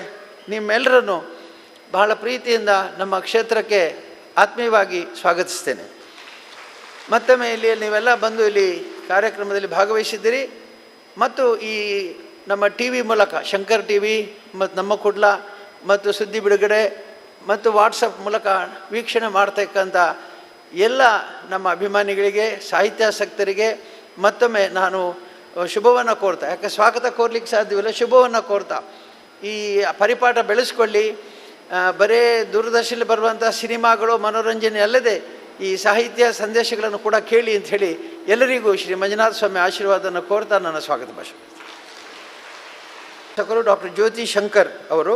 ನಿಮ್ಮೆಲ್ಲರನ್ನು ಬಹಳ ಪ್ರೀತಿಯಿಂದ ನಮ್ಮ ಕ್ಷೇತ್ರಕ್ಕೆ ಆತ್ಮೀಯವಾಗಿ ಸ್ವಾಗತಿಸ್ತೇನೆ. ಮತ್ತೊಮ್ಮೆ ಇಲ್ಲಿ ನೀವೆಲ್ಲ ಬಂದು ಇಲ್ಲಿ ಕಾರ್ಯಕ್ರಮದಲ್ಲಿ ಭಾಗವಹಿಸಿದ್ದೀರಿ ಮತ್ತು ಈ ನಮ್ಮ ಟಿ ವಿ ಮೂಲಕ, ಶಂಕರ್ ಟಿ ವಿ ಮತ್ತು ನಮ್ಮ ಕುಡ್ಲ ಮತ್ತು ಸುದ್ದಿ ಬಿಡುಗಡೆ ಮತ್ತು ವಾಟ್ಸಪ್ ಮೂಲಕ ವೀಕ್ಷಣೆ ಮಾಡ್ತಕ್ಕಂಥ ಎಲ್ಲ ನಮ್ಮ ಅಭಿಮಾನಿಗಳಿಗೆ, ಸಾಹಿತ್ಯಾಸಕ್ತರಿಗೆ ಮತ್ತೊಮ್ಮೆ ನಾನು ಶುಭವನ್ನು ಕೋರ್ತಾ, ಯಾಕೆ ಸ್ವಾಗತ ಕೋರ್ಲಿಕ್ಕೆ ಸಾಧ್ಯವಿಲ್ಲ, ಶುಭವನ್ನು ಕೋರ್ತಾ ಈ ಪರಿಪಾಠ ಬೆಳೆಸ್ಕೊಳ್ಳಿ. ಬರೇ ದೂರದರ್ಶನದಲ್ಲಿ ಬರುವಂಥ ಸಿನಿಮಾಗಳು ಮನೋರಂಜನೆ ಅಲ್ಲದೆ ಈ ಸಾಹಿತ್ಯ ಸಂದೇಶಗಳನ್ನು ಕೂಡ ಕೇಳಿ ಅಂಥೇಳಿ ಎಲ್ಲರಿಗೂ ಶ್ರೀ ಮಂಜುನಾಥ ಸ್ವಾಮಿ ಆಶೀರ್ವಾದವನ್ನು ಕೋರ್ತಾ ನನ್ನ ಸ್ವಾಗತ ಭಾಷಣ. ಡಾಕ್ಟರ್ ಜ್ಯೋತಿ ಶಂಕರ್ ಅವರು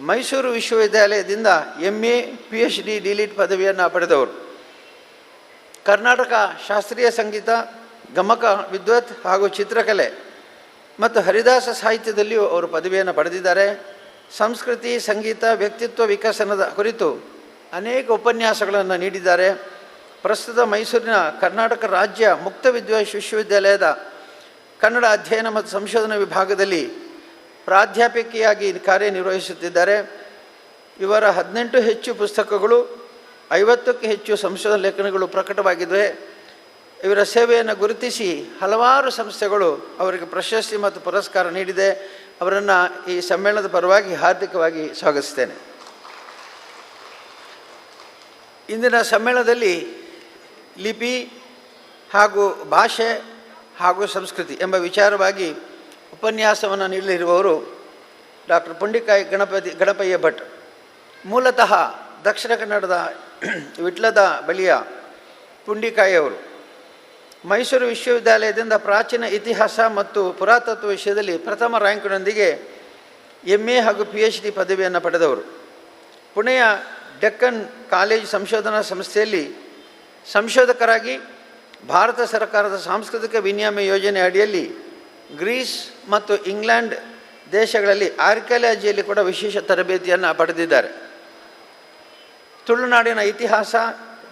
ಮೈಸೂರು ವಿಶ್ವವಿದ್ಯಾಲಯದಿಂದ MA PhD ಡಿಲಿಟ್ ಪದವಿಯನ್ನು ಪಡೆದವರು. ಕರ್ನಾಟಕ ಶಾಸ್ತ್ರೀಯ ಸಂಗೀತ, ಗಮಕ ವಿದ್ವತ್ ಹಾಗೂ ಚಿತ್ರಕಲೆ ಮತ್ತು ಹರಿದಾಸ ಸಾಹಿತ್ಯದಲ್ಲಿಯೂ ಅವರು ಪದವಿಯನ್ನು ಪಡೆದಿದ್ದಾರೆ. ಸಂಸ್ಕೃತಿ, ಸಂಗೀತ, ವ್ಯಕ್ತಿತ್ವ ವಿಕಸನದ ಕುರಿತು ಅನೇಕ ಉಪನ್ಯಾಸಗಳನ್ನು ನೀಡಿದ್ದಾರೆ. ಪ್ರಸ್ತುತ ಮೈಸೂರಿನ ಕರ್ನಾಟಕ ರಾಜ್ಯ ಮುಕ್ತ ವಿಶ್ವವಿದ್ಯಾಲಯದ ಕನ್ನಡ ಅಧ್ಯಯನ ಮತ್ತು ಸಂಶೋಧನಾ ವಿಭಾಗದಲ್ಲಿ ಪ್ರಾಧ್ಯಾಪಕಿಯಾಗಿ ಕಾರ್ಯನಿರ್ವಹಿಸುತ್ತಿದ್ದಾರೆ. ಇವರ 18 ಹೆಚ್ಚು ಪುಸ್ತಕಗಳು, 50ಕ್ಕೂ ಹೆಚ್ಚು ಸಂಶೋಧನಾ ಲೇಖನಗಳು ಪ್ರಕಟವಾಗಿವೆ. ಇವರ ಸೇವೆಯನ್ನು ಗುರುತಿಸಿ ಹಲವಾರು ಸಂಸ್ಥೆಗಳು ಅವರಿಗೆ ಪ್ರಶಸ್ತಿ ಮತ್ತು ಪುರಸ್ಕಾರ ನೀಡಿದೆ. ಅವರನ್ನು ಈ ಸಮ್ಮೇಳನದ ಪರವಾಗಿ ಹಾರ್ದಿಕವಾಗಿ ಸ್ವಾಗತಿಸ್ತೇನೆ. ಇಂದಿನ ಸಮ್ಮೇಳನದಲ್ಲಿ ಲಿಪಿ ಹಾಗೂ ಭಾಷೆ ಹಾಗೂ ಸಂಸ್ಕೃತಿ ಎಂಬ ವಿಚಾರವಾಗಿ ಉಪನ್ಯಾಸವನ್ನು ನೀಡಲಿರುವವರು ಡಾಕ್ಟರ್ ಪುಂಡಿಕಾಯಿ ಗಣಪಯ್ಯ ಭಟ್. ಮೂಲತಃ ದಕ್ಷಿಣ ಕನ್ನಡದ ವಿಟ್ಲದ ಬಳಿಯ ಪುಂಡಿಕಾಯಿಯವರು. ಮೈಸೂರು ವಿಶ್ವವಿದ್ಯಾಲಯದಿಂದ ಪ್ರಾಚೀನ ಇತಿಹಾಸ ಮತ್ತು ಪುರಾತತ್ವ ವಿಷಯದಲ್ಲಿ ಪ್ರಥಮ ರ್ಯಾಂಕ್ನೊಂದಿಗೆ MA ಹಾಗೂ PhD ಪದವಿಯನ್ನು ಪಡೆದವರು. ಪುಣೆಯ ಡೆಕ್ಕನ್ ಕಾಲೇಜ್ ಸಂಶೋಧನಾ ಸಂಸ್ಥೆಯಲ್ಲಿ ಸಂಶೋಧಕರಾಗಿ ಭಾರತ ಸರ್ಕಾರದ ಸಾಂಸ್ಕೃತಿಕ ವಿನಿಮಯ ಯೋಜನೆ ಅಡಿಯಲ್ಲಿ ಗ್ರೀಸ್ ಮತ್ತು ಇಂಗ್ಲೆಂಡ್ ದೇಶಗಳಲ್ಲಿ ಆರ್ಕಿಯಾಲಜಿಯಲ್ಲಿ ಕೂಡ ವಿಶೇಷ ತರಬೇತಿಯನ್ನು ಪಡೆದಿದ್ದಾರೆ. ತುಳುನಾಡಿನ ಇತಿಹಾಸ,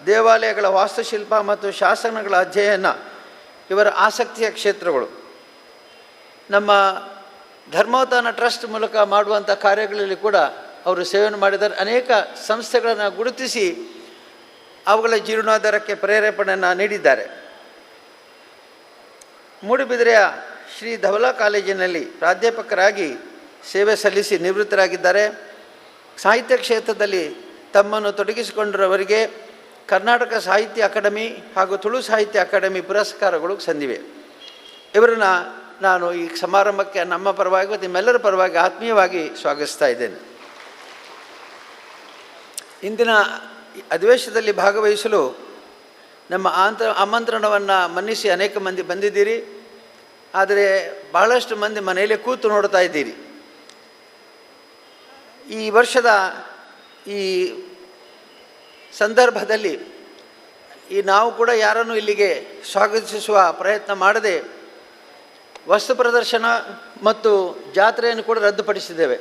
ದೇವಾಲಯಗಳ ವಾಸ್ತುಶಿಲ್ಪ ಮತ್ತು ಶಾಸನಗಳ ಅಧ್ಯಯನ ಇವರ ಆಸಕ್ತಿಯ ಕ್ಷೇತ್ರಗಳು. ನಮ್ಮ ಧರ್ಮೋತ್ಥಾನ ಟ್ರಸ್ಟ್ ಮೂಲಕ ಮಾಡುವಂಥ ಕಾರ್ಯಗಳಲ್ಲಿ ಕೂಡ ಅವರು ಸೇವೆಯನ್ನು ಮಾಡಿದ್ದಾರೆ. ಅನೇಕ ಸಂಸ್ಥೆಗಳನ್ನು ಗುರುತಿಸಿ ಅವುಗಳ ಜೀರ್ಣೋದ್ಧಾರಕ್ಕೆ ಪ್ರೇರೇಪಣೆಯನ್ನು ನೀಡಿದ್ದಾರೆ. ಮೂಡುಬಿದಿರೆಯ ಶ್ರೀ ಧವಲಾ ಕಾಲೇಜಿನಲ್ಲಿ ಪ್ರಾಧ್ಯಾಪಕರಾಗಿ ಸೇವೆ ಸಲ್ಲಿಸಿ ನಿವೃತ್ತರಾಗಿದ್ದಾರೆ. ಸಾಹಿತ್ಯ ಕ್ಷೇತ್ರದಲ್ಲಿ ತಮ್ಮನ್ನು ತೊಡಗಿಸಿಕೊಂಡಿರುವವರಿಗೆ ಕರ್ನಾಟಕ ಸಾಹಿತ್ಯ ಅಕಾಡೆಮಿ ಹಾಗೂ ತುಳು ಸಾಹಿತ್ಯ ಅಕಾಡೆಮಿ ಪುರಸ್ಕಾರಗಳು ಸಂದಿವೆ. ಇವರನ್ನು ನಾನು ಈ ಸಮಾರಂಭಕ್ಕೆ ನಮ್ಮ ಪರವಾಗಿ ಮತ್ತು ನಿಮ್ಮೆಲ್ಲರ ಪರವಾಗಿ ಆತ್ಮೀಯವಾಗಿ ಸ್ವಾಗತಿಸ್ತಾ ಇದ್ದೇನೆ. ಇಂದಿನ ಅಧಿವೇಶನದಲ್ಲಿ ಭಾಗವಹಿಸಲು ನಮ್ಮ ಆಮಂತ್ರಣವನ್ನು ಮನ್ನಿಸಿ ಅನೇಕ ಮಂದಿ ಬಂದಿದ್ದೀರಿ. ಆದರೆ ಬಹಳಷ್ಟು ಮಂದಿ ಮನೆಯಲ್ಲೇ ಕೂತು ನೋಡ್ತಾ ಇದ್ದೀರಿ. ಈ ವರ್ಷದ ಈ ಸಂದರ್ಭದಲ್ಲಿ ನಾವು ಕೂಡ ಯಾರನ್ನು ಇಲ್ಲಿಗೆ ಸ್ವಾಗತಿಸುವ ಪ್ರಯತ್ನ ಮಾಡದೆ ವಸ್ತು ಪ್ರದರ್ಶನ ಮತ್ತು ಜಾತ್ರೆಯನ್ನು ಕೂಡ ರದ್ದುಪಡಿಸಿದ್ದೇವೆ.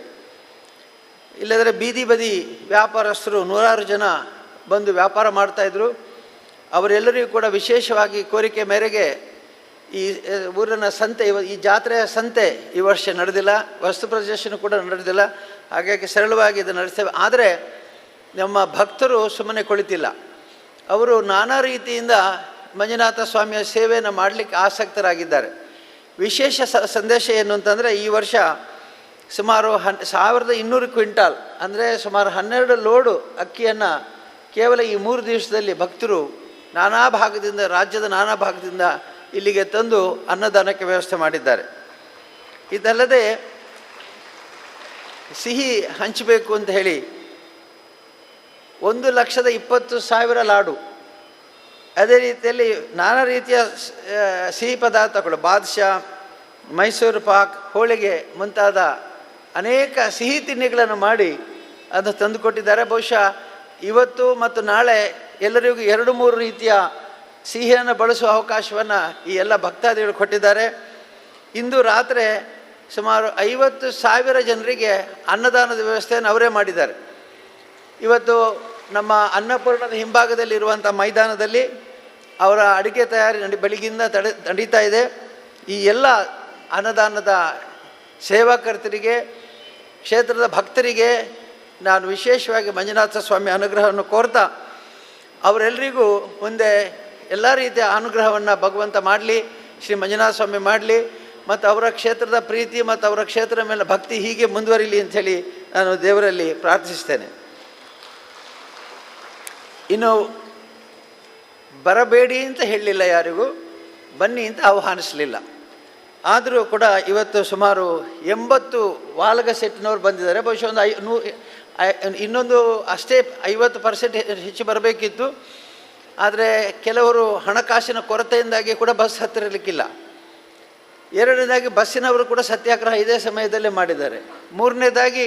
ಇಲ್ಲದ್ರೆ ಬೀದಿ ಬದಿ ವ್ಯಾಪಾರಸ್ಥರು 100 ಜನ ಬಂದು ವ್ಯಾಪಾರ ಮಾಡ್ತಾಯಿದ್ರು. ಅವರೆಲ್ಲರಿಗೂ ಕೂಡ ವಿಶೇಷವಾಗಿ ಕೋರಿಕೆ ಮೇರೆಗೆ ಈ ಊರಿನ ಸಂತೆ, ಈ ಜಾತ್ರೆಯ ಸಂತೆ ಈ ವರ್ಷ ನಡೆದಿಲ್ಲ, ವಸ್ತು ಪ್ರದರ್ಶನ ಕೂಡ ನಡೆದಿಲ್ಲ. ಹಾಗಾಗಿ ಸರಳವಾಗಿ ಇದು ನಡೆಸ್ತೇವೆ. ಆದರೆ ನಮ್ಮ ಭಕ್ತರು ಸುಮ್ಮನೆ ಕುಳಿತಿಲ್ಲ. ಅವರು ನಾನಾ ರೀತಿಯಿಂದ ಮಂಜುನಾಥ ಸ್ವಾಮಿಯ ಸೇವೆಯನ್ನು ಮಾಡಲಿಕ್ಕೆ ಆಸಕ್ತರಾಗಿದ್ದಾರೆ. ವಿಶೇಷ ಸಂದೇಶ ಏನು ಅಂತಂದರೆ, ಈ ವರ್ಷ ಸುಮಾರು 1200 ಕ್ವಿಂಟಾಲ್ ಅಂದರೆ ಸುಮಾರು 12 ಲೋಡು ಅಕ್ಕಿಯನ್ನು ಕೇವಲ ಈ 3 ದಿವಸದಲ್ಲಿ ಭಕ್ತರು ನಾನಾ ಭಾಗದಿಂದ, ರಾಜ್ಯದ ನಾನಾ ಭಾಗದಿಂದ ಇಲ್ಲಿಗೆ ತಂದು ಅನ್ನದಾನಕ್ಕೆ ವ್ಯವಸ್ಥೆ ಮಾಡಿದ್ದಾರೆ. ಇದಲ್ಲದೆ ಸಿಹಿ ಹಂಚಬೇಕು ಅಂತ ಹೇಳಿ 1,20,000 ಲಾಡು, ಅದೇ ರೀತಿಯಲ್ಲಿ ನಾನಾ ರೀತಿಯ ಸಿಹಿ ಪದಾರ್ಥಗಳು, ಬಾದುಷಾ, ಮೈಸೂರು ಪಾಕ್, ಹೋಳಿಗೆ ಮುಂತಾದ ಅನೇಕ ಸಿಹಿ ತಿಂಡಿಗಳನ್ನು ಮಾಡಿ ಅದನ್ನು ತಂದುಕೊಟ್ಟಿದ್ದಾರೆ. ಬಹುಶಃ ಇವತ್ತು ಮತ್ತು ನಾಳೆ ಎಲ್ಲರಿಗೂ 2-3 ರೀತಿಯ ಸಿಹಿಯನ್ನು ಬಳಸುವ ಅವಕಾಶವನ್ನು ಈ ಎಲ್ಲ ಭಕ್ತಾದಿಗಳು ಕೊಟ್ಟಿದ್ದಾರೆ. ಇಂದು ರಾತ್ರಿ ಸುಮಾರು 50,000 ಜನರಿಗೆ ಅನ್ನದಾನದ ವ್ಯವಸ್ಥೆಯನ್ನು ಅವರೇ ಮಾಡಿದ್ದಾರೆ. ಇವತ್ತು ನಮ್ಮ ಅನ್ನಪೂರ್ಣದ ಹಿಂಭಾಗದಲ್ಲಿರುವಂಥ ಮೈದಾನದಲ್ಲಿ ಅವರ ಅಡುಗೆ ತಯಾರಿ ಬೆಳಗಿಂದ ನಡೀತಾ ಇದೆ. ಈ ಎಲ್ಲ ಅನ್ನದಾನದ ಸೇವಾಕರ್ತರಿಗೆ, ಕ್ಷೇತ್ರದ ಭಕ್ತರಿಗೆ ನಾನು ವಿಶೇಷವಾಗಿ ಮಂಜುನಾಥ ಸ್ವಾಮಿ ಅನುಗ್ರಹವನ್ನು ಕೋರ್ತಾ, ಅವರೆಲ್ಲರಿಗೂ ಮುಂದೆ ಎಲ್ಲ ರೀತಿಯ ಅನುಗ್ರಹವನ್ನು ಭಗವಂತ ಮಾಡಲಿ, ಶ್ರೀ ಮಂಜುನಾಥ ಸ್ವಾಮಿ ಮಾಡಲಿ, ಮತ್ತು ಅವರ ಕ್ಷೇತ್ರದ ಪ್ರೀತಿ ಮತ್ತು ಅವರ ಕ್ಷೇತ್ರದ ಮೇಲೆ ಭಕ್ತಿ ಹೀಗೆ ಮುಂದುವರಿಲಿ ಅಂಥೇಳಿ ನಾನು ದೇವರಲ್ಲಿ ಪ್ರಾರ್ಥಿಸ್ತೇನೆ. ಇನ್ನು ಬರಬೇಡಿ ಅಂತ ಹೇಳಲಿಲ್ಲ, ಯಾರಿಗೂ ಬನ್ನಿ ಅಂತ ಆಹ್ವಾನಿಸಲಿಲ್ಲ. ಆದರೂ ಕೂಡ ಇವತ್ತು ಸುಮಾರು 80 ವಾಲಗ ಸೆಟ್ನವ್ರು ಬಂದಿದ್ದಾರೆ. ಬಹುಶಃ ಇನ್ನೊಂದು ಅಷ್ಟೇ 50% ಹೆಚ್ಚು ಬರಬೇಕಿತ್ತು. ಆದರೆ ಕೆಲವರು ಹಣಕಾಸಿನ ಕೊರತೆಯಿಂದಾಗಿ ಕೂಡ ಬಸ್ ಹತ್ತಿರಲಿಕ್ಕಿಲ್ಲ. ಎರಡನೇದಾಗಿ ಬಸ್ಸಿನವರು ಕೂಡ ಸತ್ಯಾಗ್ರಹ ಇದೇ ಸಮಯದಲ್ಲೇ ಮಾಡಿದ್ದಾರೆ. ಮೂರನೇದಾಗಿ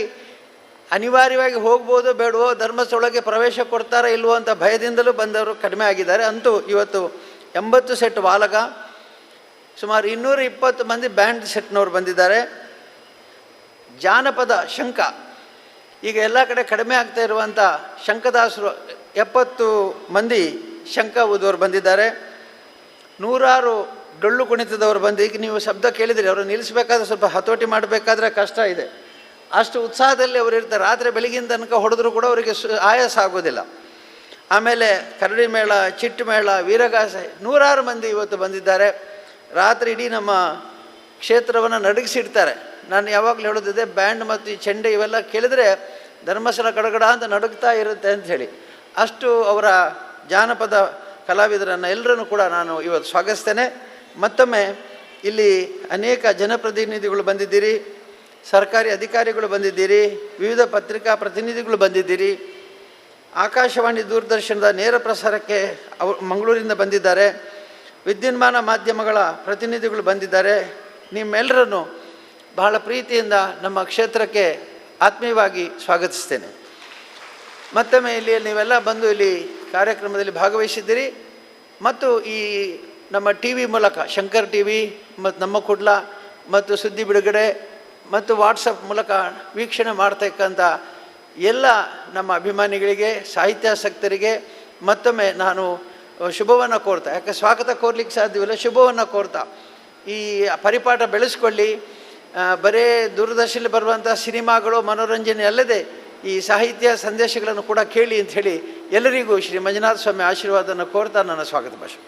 ಅನಿವಾರ್ಯವಾಗಿ ಹೋಗ್ಬೋದು ಬೇಡವೋ, ಧರ್ಮಸ್ಥಳಕ್ಕೆ ಪ್ರವೇಶ ಕೊಡ್ತಾರಾ ಇಲ್ವೋ ಅಂತ ಭಯದಿಂದಲೂ ಬಂದವರು ಕಡಿಮೆ ಆಗಿದ್ದಾರೆ. ಅಂತೂ ಇವತ್ತು 80 ಸೆಟ್ ವಾಲಗ, ಸುಮಾರು 220 ಮಂದಿ ಬ್ಯಾಂಡ್ ಸೆಟ್ನವ್ರು ಬಂದಿದ್ದಾರೆ. ಜಾನಪದ ಶಂಖ, ಈಗ ಎಲ್ಲ ಕಡೆ ಕಡಿಮೆ ಆಗ್ತಾ ಇರುವಂಥ ಶಂಖದಾಸರು 70 ಮಂದಿ ಶಂಖ ಊದೋರು ಬಂದಿದ್ದಾರೆ. 100 ಡೊಳ್ಳು ಕುಣಿತದವರು ಬಂದು, ಈಗ ನೀವು ಶಬ್ದ ಕೇಳಿದಿರಿ, ಅವರು ನಿಲ್ಲಿಸಬೇಕಾದ್ರೆ ಸ್ವಲ್ಪ ಹತೋಟಿ ಮಾಡಬೇಕಾದ್ರೆ ಕಷ್ಟ ಇದೆ. ಅಷ್ಟು ಉತ್ಸಾಹದಲ್ಲಿ ಅವರು ಇರ್ತಾರೆ. ರಾತ್ರಿ ಬೆಳಗಿನ ತನಕ ಹೊಡೆದ್ರೂ ಕೂಡ ಅವರಿಗೆ ಆಯಾಸ ಆಗೋದಿಲ್ಲ. ಆಮೇಲೆ ಕರಡಿ ಮೇಳ, ಚಿಟ್ಟು ಮೇಳ, ವೀರಗಾಸ, 100 ಮಂದಿ ಇವತ್ತು ಬಂದಿದ್ದಾರೆ. ರಾತ್ರಿ ಇಡೀ ನಮ್ಮ ಕ್ಷೇತ್ರವನ್ನು ನಡುಗಿಸಿಡ್ತಾರೆ. ನಾನು ಯಾವಾಗಲೂ ಹೇಳೋದಿದೆ, ಬ್ಯಾಂಡ್ ಮತ್ತು ಈ ಚೆಂಡೆ ಇವೆಲ್ಲ ಕೇಳಿದರೆ ಧರ್ಮಸ್ಥಳ ಗಡಗಡ ಅಂತ ನಡುಗ್ತಾ ಇರುತ್ತೆ ಅಂಥೇಳಿ. ಅಷ್ಟು ಅವರ ಜಾನಪದ ಕಲಾವಿದರನ್ನು ಎಲ್ಲರನ್ನು ಕೂಡ ನಾನು ಇವತ್ತು ಸ್ವಾಗತಿಸ್ತೇನೆ. ಮತ್ತೊಮ್ಮೆ ಇಲ್ಲಿ ಅನೇಕ ಜನಪ್ರತಿನಿಧಿಗಳು ಬಂದಿದ್ದೀರಿ, ಸರ್ಕಾರಿ ಅಧಿಕಾರಿಗಳು ಬಂದಿದ್ದೀರಿ, ವಿವಿಧ ಪತ್ರಿಕಾ ಪ್ರತಿನಿಧಿಗಳು ಬಂದಿದ್ದೀರಿ, ಆಕಾಶವಾಣಿ ದೂರದರ್ಶನದ ನೇರ ಪ್ರಸಾರಕ್ಕೆ ಮಂಗಳೂರಿಂದ ಬಂದಿದ್ದಾರೆ, ವಿದ್ಯುನ್ಮಾನ ಮಾಧ್ಯಮಗಳ ಪ್ರತಿನಿಧಿಗಳು ಬಂದಿದ್ದಾರೆ. ನಿಮ್ಮೆಲ್ಲರನ್ನು ಬಹಳ ಪ್ರೀತಿಯಿಂದ ನಮ್ಮ ಕ್ಷೇತ್ರಕ್ಕೆ ಆತ್ಮೀಯವಾಗಿ ಸ್ವಾಗತಿಸ್ತೇನೆ. ಮತ್ತೊಮ್ಮೆ ಇಲ್ಲಿ ನೀವೆಲ್ಲ ಬಂದು ಇಲ್ಲಿ ಕಾರ್ಯಕ್ರಮದಲ್ಲಿ ಭಾಗವಹಿಸಿದ್ದೀರಿ. ಮತ್ತು ಈ ನಮ್ಮ ಟಿ ವಿ ಮೂಲಕ, ಶಂಕರ್ ಟಿ ವಿ ಮತ್ತು ನಮ್ಮ ಕುಡ್ಲ ಮತ್ತು ಸುದ್ದಿ ಬಿಡುಗಡೆ ಮತ್ತು ವಾಟ್ಸಪ್ ಮೂಲಕ ವೀಕ್ಷಣೆ ಮಾಡ್ತಕ್ಕಂಥ ಎಲ್ಲ ನಮ್ಮ ಅಭಿಮಾನಿಗಳಿಗೆ, ಸಾಹಿತ್ಯಾಸಕ್ತರಿಗೆ ಮತ್ತೊಮ್ಮೆ ನಾನು ಶುಭವನ್ನು ಕೋರ್ತಾ, ಯಾಕೆ ಸ್ವಾಗತ ಕೋರ್ಲಿಕ್ಕೆ ಸಾಧ್ಯವಿಲ್ಲ, ಶುಭವನ್ನು ಕೋರ್ತಾ ಈ ಪರಿಪಾಠ ಬೆಳೆಸ್ಕೊಳ್ಳಿ. ಬರೇ ದೂರದರ್ಶನದಲ್ಲಿ ಬರುವಂಥ ಸಿನಿಮಾಗಳು, ಮನೋರಂಜನೆ ಅಲ್ಲದೆ ಈ ಸಾಹಿತ್ಯ ಸಂದೇಶಗಳನ್ನು ಕೂಡ ಕೇಳಿ ಅಂಥೇಳಿ ಎಲ್ಲರಿಗೂ ಶ್ರೀ ಮಂಜುನಾಥ ಸ್ವಾಮಿ ಆಶೀರ್ವಾದವನ್ನು ಕೋರ್ತಾ ನನ್ನ ಸ್ವಾಗತ ಭಾಷಣ.